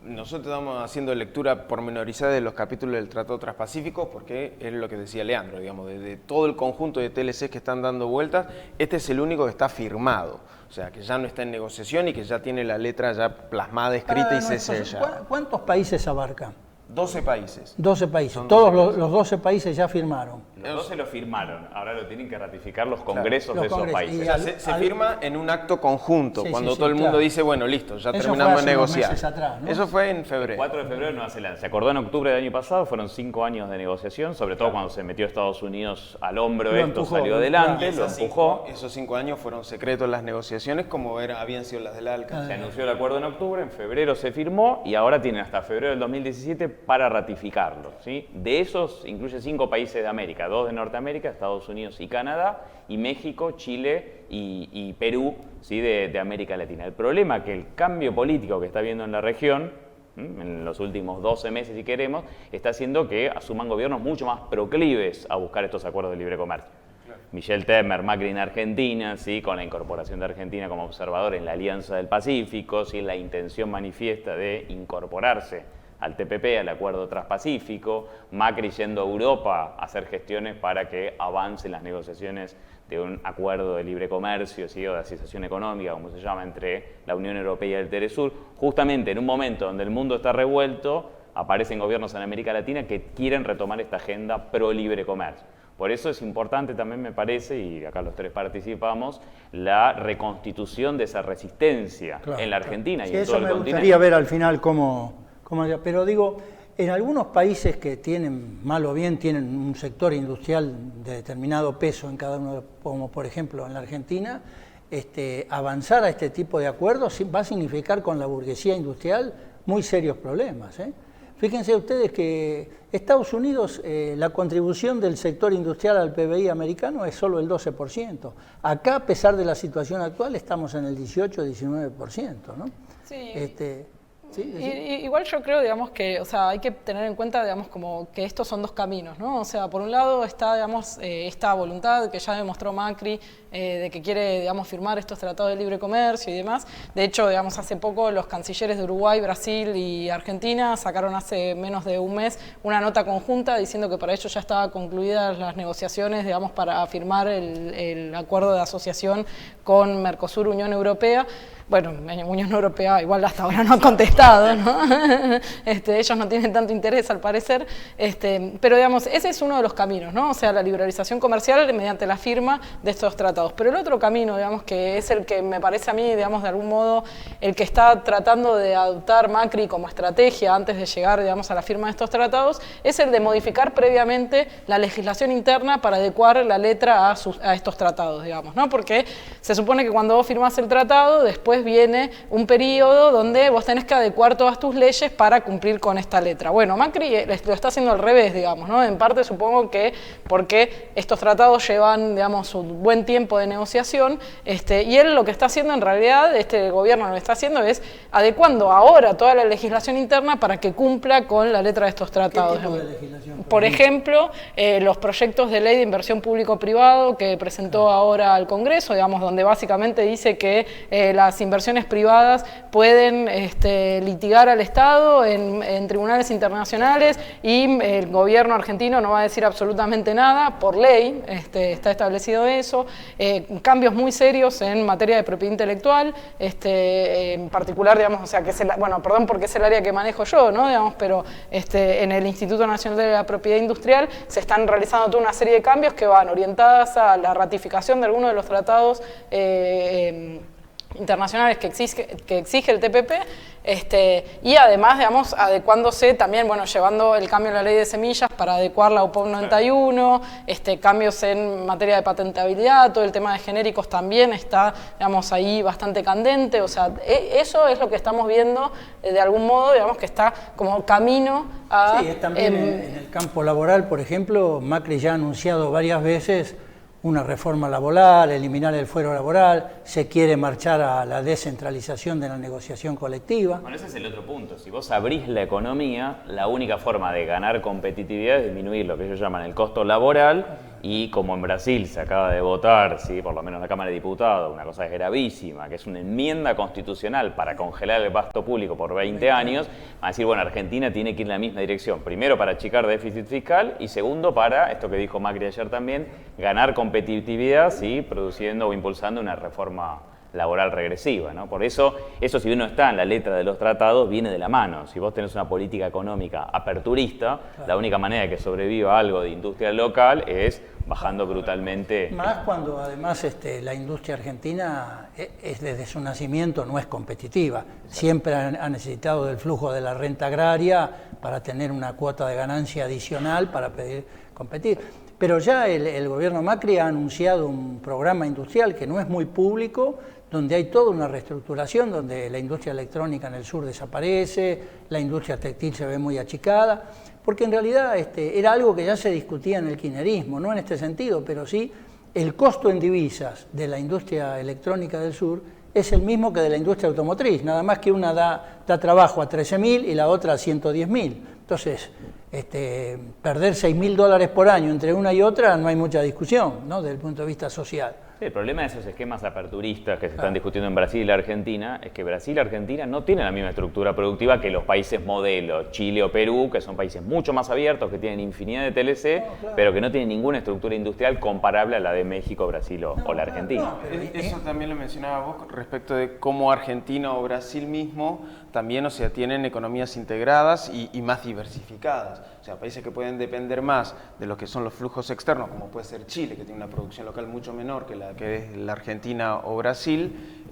nosotros estamos haciendo lectura pormenorizada de los capítulos del Tratado Transpacífico porque es lo que decía Leandro, digamos, de todo el conjunto de TLCs que están dando vueltas, este es el único que está firmado. O sea, que ya no está en negociación y que ya tiene la letra ya plasmada, escrita y se sella. ¿Cuántos países abarca? 12 países. 12 países. Todos los 12 países ya firmaron. Los 12 lo firmaron, ahora lo tienen que ratificar los congresos de esos países. O sea, se firma en un acto conjunto, cuando todo el mundo dice, bueno, listo, ya terminamos de negociar. Atrás, ¿no? Eso fue en febrero. El 4 de febrero en Nueva Zelanda. Se acordó en octubre del año pasado, fueron 5 años de negociación, sobre todo cuando se metió Estados Unidos al hombro salió adelante, lo empujó. Esos 5 años fueron secretos las negociaciones, como habían sido las del ALCA. Se anunció el acuerdo en octubre, en febrero se firmó y ahora tienen hasta febrero del 2017 para ratificar. ¿Sí? De esos incluye 5 países de América, 2 de Norteamérica, Estados Unidos y Canadá, y México, Chile y Perú, ¿sí? de América Latina. El problema es que el cambio político que está habiendo en la región, en los últimos 12 meses si queremos, está haciendo que asuman gobiernos mucho más proclives a buscar estos acuerdos de libre comercio. Claro. Michel Temer, Macri en Argentina, ¿sí? Con la incorporación de Argentina como observador en la Alianza del Pacífico, ¿sí? La intención manifiesta de incorporarse al TPP, al Acuerdo Transpacífico, Macri yendo a Europa a hacer gestiones para que avancen las negociaciones de un acuerdo de libre comercio, ¿sí? O de asociación económica, como se llama, entre la Unión Europea y el Teresur. Justamente en un momento donde el mundo está revuelto, aparecen gobiernos en América Latina que quieren retomar esta agenda pro libre comercio. Por eso es importante también, me parece, y acá los 3 participamos, la reconstitución de esa resistencia en la Argentina y en todo el continente. Eso me gustaría ver al final pero digo, en algunos países que tienen, mal o bien, tienen un sector industrial de determinado peso en cada uno, como por ejemplo en la Argentina, avanzar a este tipo de acuerdos va a significar con la burguesía industrial muy serios problemas, ¿eh? Fíjense ustedes que Estados Unidos, la contribución del sector industrial al PBI americano es solo el 12%. Acá, a pesar de la situación actual, estamos en el 18-19%, ¿no? Sí. Sí. Igual yo creo, digamos, que, o sea, hay que tener en cuenta, digamos, como que estos son 2 caminos, ¿no? O sea, por un lado está, digamos, esta voluntad que ya demostró Macri de que quiere, digamos, firmar estos tratados de libre comercio y demás. De hecho, digamos, hace poco los cancilleres de Uruguay, Brasil y Argentina sacaron hace menos de un mes una nota conjunta diciendo que para ellos ya estaban concluidas las negociaciones, digamos, para firmar el acuerdo de asociación con Mercosur, Unión Europea. Bueno, Unión Europea igual hasta ahora no ha contestado, ¿no? Ellos no tienen tanto interés al parecer, pero digamos, ese es uno de los caminos, ¿no? O sea, la liberalización comercial mediante la firma de estos tratados. Pero el otro camino, digamos, que es el que me parece a mí, digamos, de algún modo, el que está tratando de adoptar Macri como estrategia antes de llegar, digamos, a la firma de estos tratados, es el de modificar previamente la legislación interna para adecuar la letra a estos tratados, digamos, ¿no? Porque se supone que cuando vos firmás el tratado, después viene un periodo donde vos tenés que adecuar todas tus leyes para cumplir con esta letra. Bueno, Macri lo está haciendo al revés, digamos, ¿no? En parte supongo que porque estos tratados llevan, digamos, un buen tiempo de negociación, y él lo que está haciendo en realidad, el gobierno lo que está haciendo es adecuando ahora toda la legislación interna para que cumpla con la letra de estos tratados. ¿Qué tipo de legislación? Por ejemplo, los proyectos de ley de inversión público-privado que presentó ahora al Congreso, digamos, donde básicamente dice que las inversiones privadas pueden litigar al Estado en tribunales internacionales y el gobierno argentino no va a decir absolutamente nada, por ley está establecido eso, cambios muy serios en materia de propiedad intelectual, en particular, digamos, o sea, que es bueno, perdón porque es el área que manejo yo, ¿no? Digamos, pero en el Instituto Nacional de la Propiedad Industrial se están realizando toda una serie de cambios que van orientadas a la ratificación de algunos de los tratados internacionales que exige el TPP, y además, digamos, adecuándose también, bueno, llevando el cambio en la ley de semillas para adecuar la UPOM 91, cambios en materia de patentabilidad, todo el tema de genéricos también está, digamos, ahí bastante candente, o sea, eso es lo que estamos viendo de algún modo, digamos, que está como camino a... Sí, es también en el campo laboral, por ejemplo, Macri ya ha anunciado varias veces una reforma laboral, eliminar el fuero laboral, se quiere marchar a la descentralización de la negociación colectiva. Bueno, ese es el otro punto. Si vos abrís la economía, la única forma de ganar competitividad es disminuir lo que ellos llaman el costo laboral, y como en Brasil se acaba de votar, ¿sí?, por lo menos en la Cámara de Diputados, una cosa gravísima, que es una enmienda constitucional para congelar el gasto público por 20 años, van a decir, bueno, Argentina tiene que ir en la misma dirección. Primero para achicar déficit fiscal y segundo para, esto que dijo Macri ayer también, ganar competitividad, ¿sí?, produciendo o impulsando una reforma laboral regresiva, ¿no? Por eso si uno está en la letra de los tratados, viene de la mano. Si vos tenés una política económica aperturista, claro, la única manera de que sobreviva algo de industria local es bajando brutalmente. Más cuando además la industria argentina desde su nacimiento no es competitiva. Siempre ha necesitado del flujo de la renta agraria para tener una cuota de ganancia adicional para poder competir. Pero ya el gobierno Macri ha anunciado un programa industrial que no es muy público, donde hay toda una reestructuración, donde la industria electrónica en el sur desaparece, la industria textil se ve muy achicada, porque en realidad era algo que ya se discutía en el kirchnerismo, no en este sentido, pero sí el costo en divisas de la industria electrónica del sur es el mismo que de la industria automotriz, nada más que una da trabajo a 13.000 y la otra a 110.000. Entonces, perder $6.000 por año entre una y otra no hay mucha discusión, ¿no?, desde el punto de vista social. Sí, el problema de esos esquemas aperturistas que se están discutiendo en Brasil y la Argentina es que Brasil y Argentina no tienen la misma estructura productiva que los países modelo, Chile o Perú, que son países mucho más abiertos, que tienen infinidad de TLC, pero que no tienen ninguna estructura industrial comparable a la de México, Brasil o la Argentina. Eso también lo mencionaba vos respecto de cómo Argentina o Brasil mismo también, o sea, tienen economías integradas y más diversificadas. O sea, países que pueden depender más de lo que son los flujos externos, como puede ser Chile, que tiene una producción local mucho menor que la que es la Argentina o Brasil,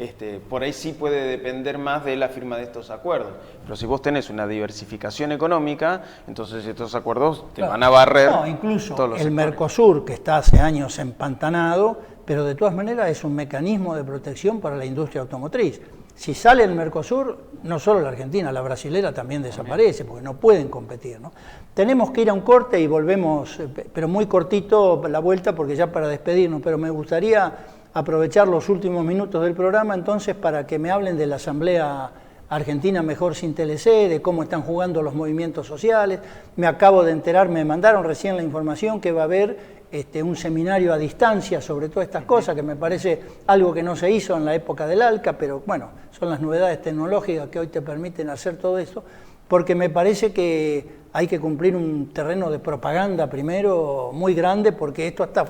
por ahí sí puede depender más de la firma de estos acuerdos. Pero si vos tenés una diversificación económica, entonces estos acuerdos te van a barrer. No, incluso todos el Mercosur, que está hace años empantanado, pero de todas maneras es un mecanismo de protección para la industria automotriz. Si sale el Mercosur, no solo la Argentina, la brasilera también desaparece, porque no pueden competir, ¿no? Tenemos que ir a un corte y volvemos, pero muy cortito la vuelta, porque ya para despedirnos, pero me gustaría aprovechar los últimos minutos del programa entonces para que me hablen de la Asamblea Argentina mejor sin TLC, de cómo están jugando los movimientos sociales. Me acabo de enterar, me mandaron recién la información que va a haber un seminario a distancia sobre todas estas cosas, que me parece algo que no se hizo en la época del ALCA, pero bueno, son las novedades tecnológicas que hoy te permiten hacer todo esto, porque me parece que hay que cumplir un terreno de propaganda primero muy grande, porque esto está,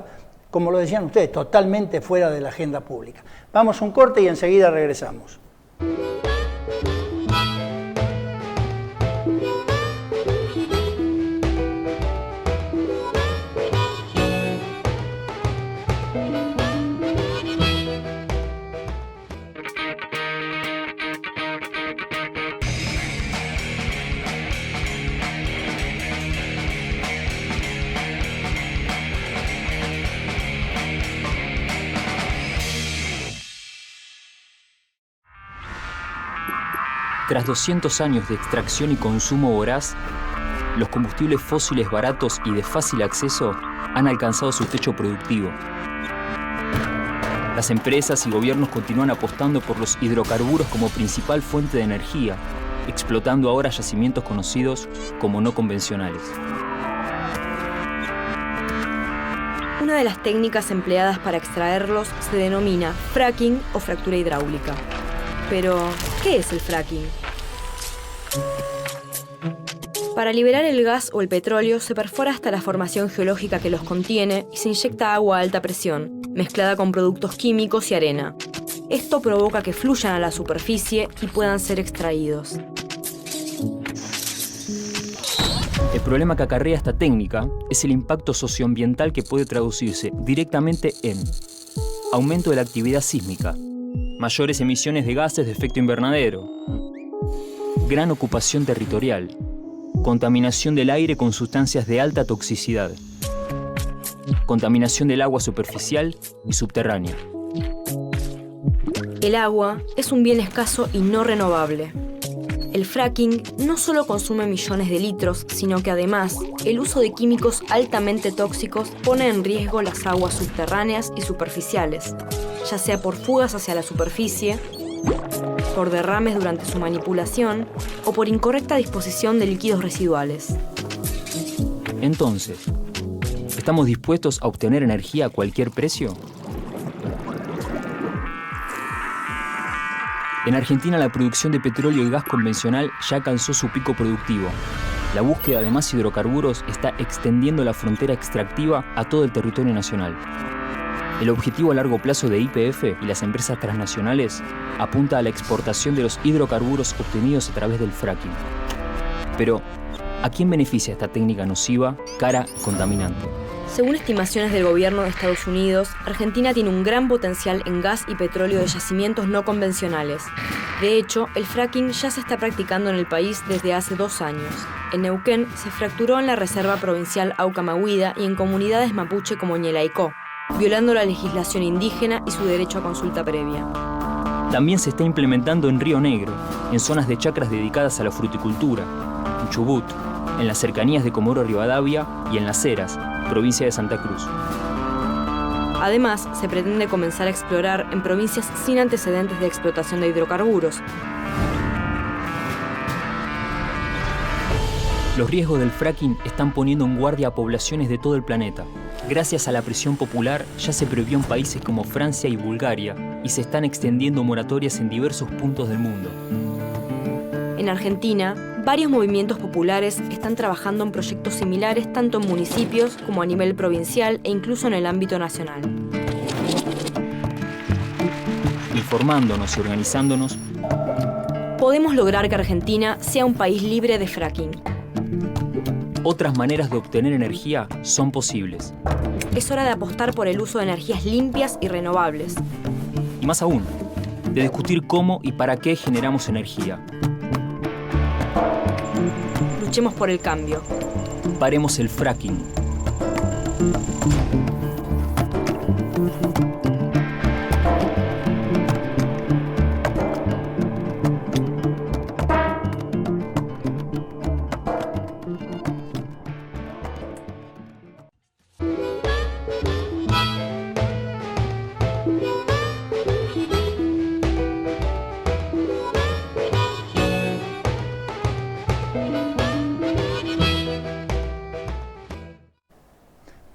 como lo decían ustedes, totalmente fuera de la agenda pública. Vamos a un corte y enseguida regresamos. Tras 200 años de extracción y consumo voraz, los combustibles fósiles baratos y de fácil acceso han alcanzado su techo productivo. Las empresas y gobiernos continúan apostando por los hidrocarburos como principal fuente de energía, explotando ahora yacimientos conocidos como no convencionales. Una de las técnicas empleadas para extraerlos se denomina fracking o fractura hidráulica. Pero, ¿qué es el fracking? Para liberar el gas o el petróleo se perfora hasta la formación geológica que los contiene y se inyecta agua a alta presión, mezclada con productos químicos y arena. Esto provoca que fluyan a la superficie y puedan ser extraídos. El problema que acarrea esta técnica es el impacto socioambiental que puede traducirse directamente en aumento de la actividad sísmica, mayores emisiones de gases de efecto invernadero, gran ocupación territorial, contaminación del aire con sustancias de alta toxicidad, contaminación del agua superficial y subterránea. El agua es un bien escaso y no renovable. El fracking no solo consume millones de litros, sino que además el uso de químicos altamente tóxicos pone en riesgo las aguas subterráneas y superficiales, ya sea por fugas hacia la superficie, por derrames durante su manipulación o por incorrecta disposición de líquidos residuales. Entonces, ¿estamos dispuestos a obtener energía a cualquier precio? En Argentina la producción de petróleo y gas convencional ya alcanzó su pico productivo. La búsqueda de más hidrocarburos está extendiendo la frontera extractiva a todo el territorio nacional. El objetivo a largo plazo de YPF y las empresas transnacionales apunta a la exportación de los hidrocarburos obtenidos a través del fracking. Pero, ¿a quién beneficia esta técnica nociva, cara y contaminante? Según estimaciones del gobierno de Estados Unidos, Argentina tiene un gran potencial en gas y petróleo de yacimientos no convencionales. De hecho, el fracking ya se está practicando en el país desde hace 2 años. En Neuquén se fracturó en la Reserva Provincial Aucamahuida y en comunidades mapuche como Ñelaicó, violando la legislación indígena y su derecho a consulta previa. También se está implementando en Río Negro, en zonas de chacras dedicadas a la fruticultura, en Chubut, en las cercanías de Comodoro Rivadavia y en Las Heras, provincia de Santa Cruz. Además, se pretende comenzar a explorar en provincias sin antecedentes de explotación de hidrocarburos. Los riesgos del fracking están poniendo en guardia a poblaciones de todo el planeta. Gracias a la presión popular, ya se prohibió en países como Francia y Bulgaria y se están extendiendo moratorias en diversos puntos del mundo. En Argentina, varios movimientos populares están trabajando en proyectos similares tanto en municipios como a nivel provincial e incluso en el ámbito nacional. Informándonos y organizándonos, podemos lograr que Argentina sea un país libre de fracking. Otras maneras de obtener energía son posibles. Es hora de apostar por el uso de energías limpias y renovables. Y más aún, de discutir cómo y para qué generamos energía. Luchemos por el cambio. Paremos el fracking.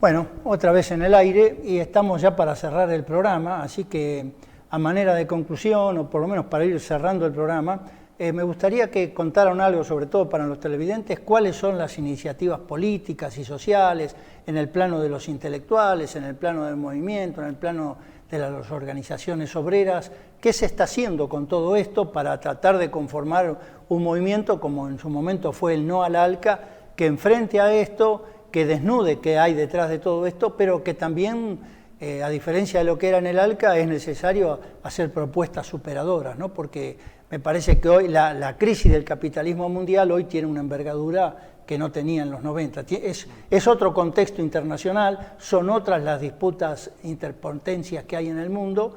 Bueno, otra vez en el aire y estamos ya para cerrar el programa, así que a manera de conclusión, o por lo menos para ir cerrando el programa, me gustaría que contaran algo, sobre todo para los televidentes, cuáles son las iniciativas políticas y sociales en el plano de los intelectuales, en el plano del movimiento, en el plano de las organizaciones obreras, qué se está haciendo con todo esto para tratar de conformar un movimiento como en su momento fue el No al ALCA, que enfrente a esto, que desnude qué hay detrás de todo esto, pero que también, a diferencia de lo que era en el ALCA, es necesario hacer propuestas superadoras, ¿no? Porque me parece que hoy la crisis del capitalismo mundial hoy tiene una envergadura que no tenía en los 90. Es otro contexto internacional, son otras las disputas interpotencias que hay en el mundo,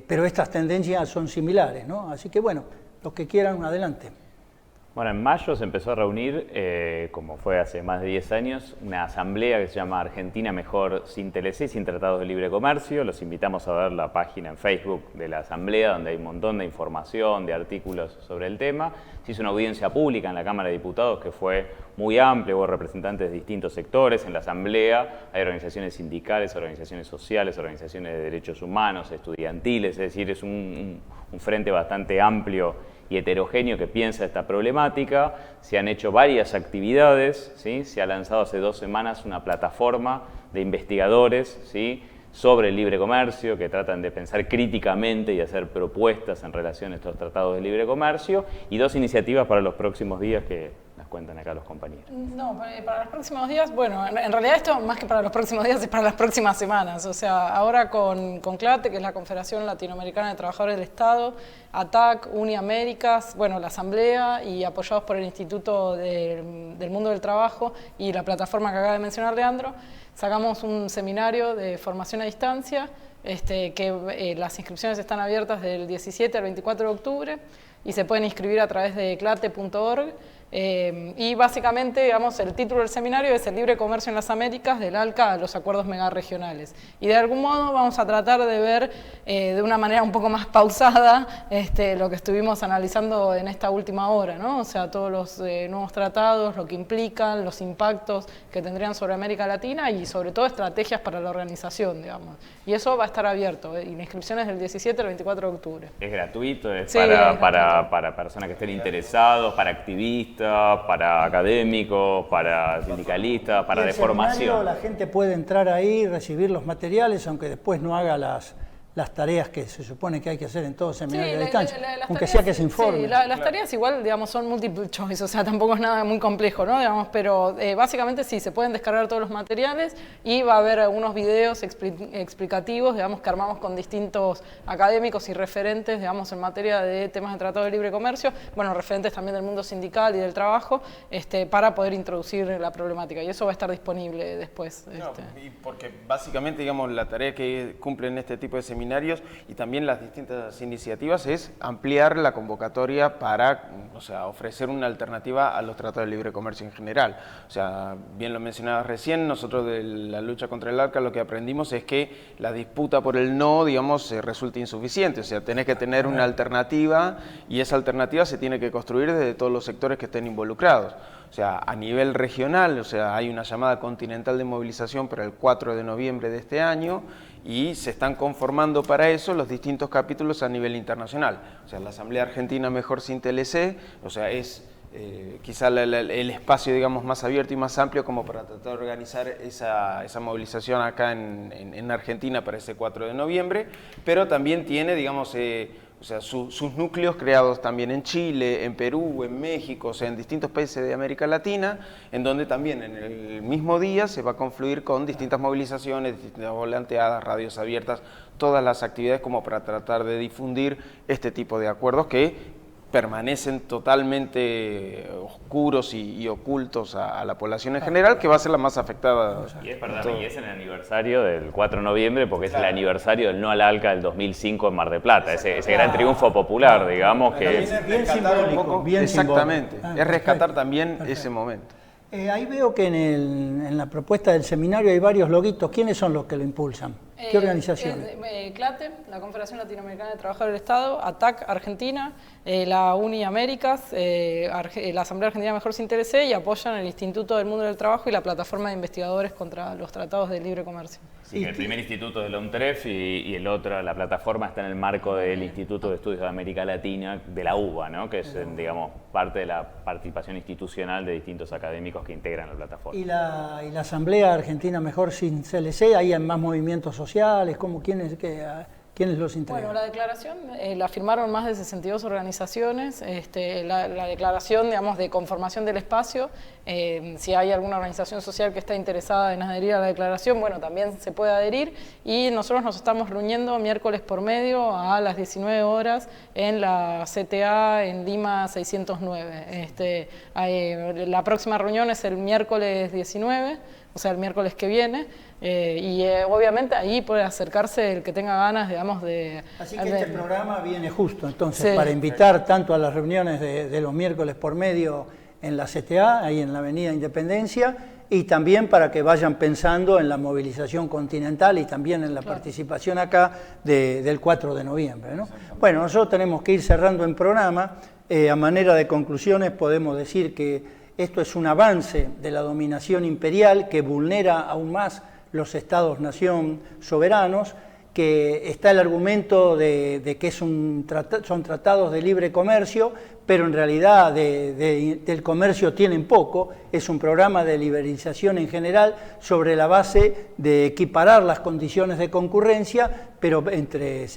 pero estas tendencias son similares, ¿no? Así que bueno, los que quieran, adelante. Bueno, en mayo se empezó a reunir, como fue hace más de 10 años, una asamblea que se llama Argentina Mejor sin TLC, sin Tratados de Libre Comercio. Los invitamos a ver la página en Facebook de la asamblea, donde hay un montón de información, de artículos sobre el tema. Se hizo una audiencia pública en la Cámara de Diputados que fue muy amplia, hubo representantes de distintos sectores. En la asamblea hay organizaciones sindicales, organizaciones sociales, organizaciones de derechos humanos, estudiantiles, es decir, es un frente bastante amplio y heterogéneo que piensa esta problemática. Se han hecho varias actividades, ¿sí? Se ha lanzado hace 2 semanas una plataforma de investigadores, ¿sí?, sobre el libre comercio, que tratan de pensar críticamente y hacer propuestas en relación a estos tratados de libre comercio, y 2 iniciativas para los próximos días que las cuentan acá los compañeros. No, para los próximos días, bueno, en realidad esto más que para los próximos días es para las próximas semanas. O sea, ahora con CLATE, que es la Confederación Latinoamericana de Trabajadores del Estado, ATAC, Uniaméricas, bueno, la Asamblea, y apoyados por el Instituto del Mundo del Trabajo y la plataforma que acaba de mencionar Leandro, sacamos un seminario de formación a distancia, que las inscripciones están abiertas del 17 al 24 de octubre y se pueden inscribir a través de clate.org. Y básicamente, digamos, el título del seminario es el libre comercio en las Américas, del ALCA a los acuerdos megarregionales. Y de algún modo vamos a tratar de ver de una manera un poco más pausada lo que estuvimos analizando en esta última hora, ¿no? O sea, todos los nuevos tratados, lo que implican, los impactos que tendrían sobre América Latina y sobre todo estrategias para la organización, digamos. Y eso va a estar abierto, y la inscripción es del 17 al 24 de octubre. Es gratuito, es sí, para personas que estén interesados, para activistas, para académicos, para sindicalistas, para de formación. La gente puede entrar ahí, recibir los materiales, aunque después no haga las tareas que se supone que hay que hacer en todo seminario de distancia, aunque sea que se informe. Sí, las tareas igual, digamos, son multiple choice, o sea, tampoco es nada muy complejo, ¿no? Digamos, pero básicamente sí, se pueden descargar todos los materiales y va a haber algunos videos explicativos, digamos, que armamos con distintos académicos y referentes, digamos, en materia de temas de Tratado de Libre Comercio, bueno, referentes también del mundo sindical y del trabajo, para poder introducir la problemática, y eso va a estar disponible después. No, y porque básicamente, digamos, la tarea que cumplen este tipo de seminarios y también las distintas iniciativas es ampliar la convocatoria para, o sea, ofrecer una alternativa a los tratados de libre comercio en general. O sea, bien lo mencionabas recién, nosotros de la lucha contra el ALCA lo que aprendimos es que la disputa por el no, digamos, resulta insuficiente. O sea, tenés que tener una alternativa y esa alternativa se tiene que construir desde todos los sectores que estén involucrados. O sea, a nivel regional, o sea, hay una llamada continental de movilización para el 4 de noviembre de este año y se están conformando para eso los distintos capítulos a nivel internacional. O sea, la Asamblea Argentina Mejor sin TLC, o sea, es quizá el espacio, digamos, más abierto y más amplio como para tratar de organizar esa movilización acá en Argentina para ese 4 de noviembre, pero también tiene, digamos, o sea, sus núcleos creados también en Chile, en Perú, en México, o sea, en distintos países de América Latina, en donde también en el mismo día se va a confluir con distintas movilizaciones, distintas volanteadas, radios abiertas, todas las actividades como para tratar de difundir este tipo de acuerdos que permanecen totalmente oscuros y ocultos a la población en general, que va a ser la más afectada. Y es el aniversario del 4 de noviembre, porque es el aniversario del No al ALCA del 2005 en Mar del Plata, ese gran triunfo popular, digamos, que es bien simbólico. Exactamente, es rescatar también ese momento. Ahí veo que en la propuesta del seminario hay varios loguitos. ¿Quiénes son los que lo impulsan? ¿Qué organizaciones? CLATE, la Confederación Latinoamericana de Trabajadores del Estado, ATAC Argentina, la Uni Américas, la Asamblea Argentina Mejor se Interese, y apoyan el Instituto del Mundo del Trabajo y la Plataforma de Investigadores contra los Tratados de Libre Comercio. Sí, el primer instituto es el ONTREF y el otro, la plataforma, está en el marco del Instituto de Estudios de América Latina de la UBA, ¿no? Que es, digamos, parte de la participación institucional de distintos académicos que integran la plataforma. ¿Y la Asamblea Argentina Mejor sin CLC? ¿Hay más movimientos sociales? ¿Quiénes los integran? Bueno, la declaración la firmaron más de 62 organizaciones. La declaración, digamos, de conformación del espacio, si hay alguna organización social que está interesada en adherir a la declaración, bueno, también se puede adherir. Y nosotros nos estamos reuniendo miércoles por medio a las 19 horas en la CTA en Lima 609. La próxima reunión es el miércoles 19, o sea, el miércoles que viene. Obviamente ahí puede acercarse el que tenga ganas, digamos, de... Así que este programa viene justo, entonces, para invitar tanto a las reuniones de los miércoles por medio en la CTA, ahí en la Avenida Independencia, y también para que vayan pensando en la movilización continental y también en la participación acá del 4 de noviembre, ¿no? Bueno, nosotros tenemos que ir cerrando el programa. A manera de conclusiones podemos decir que esto es un avance de la dominación imperial que vulnera aún más los estados-nación soberanos, que está el argumento de que son tratados de libre comercio, pero en realidad del comercio tienen poco. Es un programa de liberalización en general sobre la base de equiparar las condiciones de concurrencia, pero entre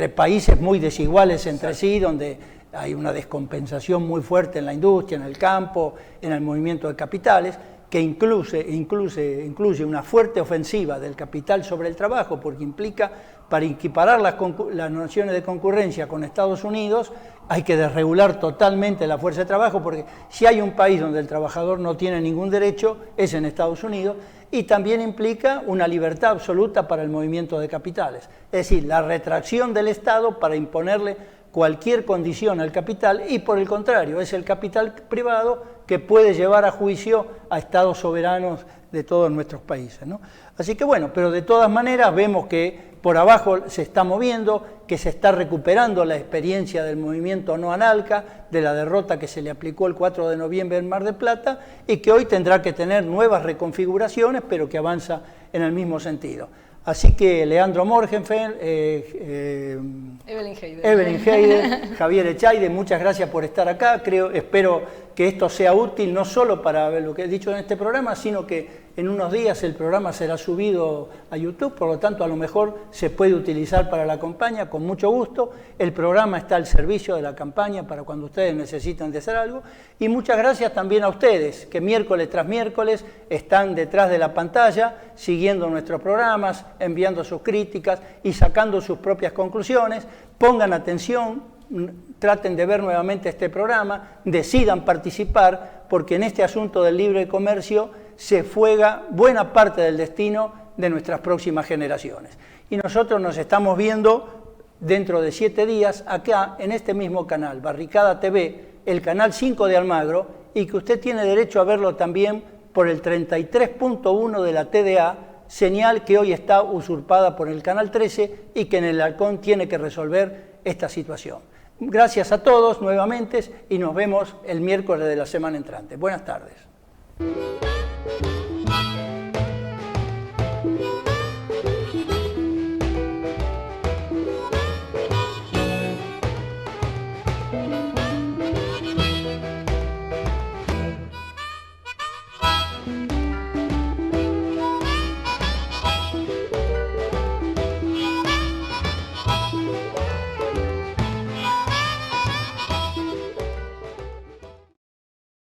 países muy desiguales entre sí, donde hay una descompensación muy fuerte en la industria, en el campo, en el movimiento de capitales, que incluye una fuerte ofensiva del capital sobre el trabajo, porque implica, para equiparar las nociones de concurrencia con Estados Unidos, hay que desregular totalmente la fuerza de trabajo, porque si hay un país donde el trabajador no tiene ningún derecho, es en Estados Unidos, y también implica una libertad absoluta para el movimiento de capitales, es decir, la retracción del Estado para imponerle cualquier condición al capital, y por el contrario, es el capital privado que puede llevar a juicio a estados soberanos de todos nuestros países, ¿no? Así que bueno, pero de todas maneras vemos que por abajo se está moviendo, que se está recuperando la experiencia del movimiento no analca, de la derrota que se le aplicó el 4 de noviembre en Mar del Plata, y que hoy tendrá que tener nuevas reconfiguraciones, pero que avanza en el mismo sentido. Así que Leandro Morgenfeld, Evelyn Heider, Javier Echaide, muchas gracias por estar acá. Espero que esto sea útil no solo para ver lo que he dicho en este programa, sino que en unos días el programa será subido a YouTube, por lo tanto a lo mejor se puede utilizar para la campaña con mucho gusto. El programa está al servicio de la campaña para cuando ustedes necesiten de hacer algo. Y muchas gracias también a ustedes, que miércoles tras miércoles están detrás de la pantalla, siguiendo nuestros programas, enviando sus críticas y sacando sus propias conclusiones. Pongan atención, traten de ver nuevamente este programa, decidan participar, porque en este asunto del libre comercio se juega buena parte del destino de nuestras próximas generaciones. Y nosotros nos estamos viendo dentro de 7 días acá en este mismo canal, Barricada TV, el canal 5 de Almagro, y que usted tiene derecho a verlo también por el 33.1 de la TDA, señal que hoy está usurpada por el canal 13 y que en el Halcón tiene que resolver esta situación. Gracias a todos nuevamente y nos vemos el miércoles de la semana entrante. Buenas tardes.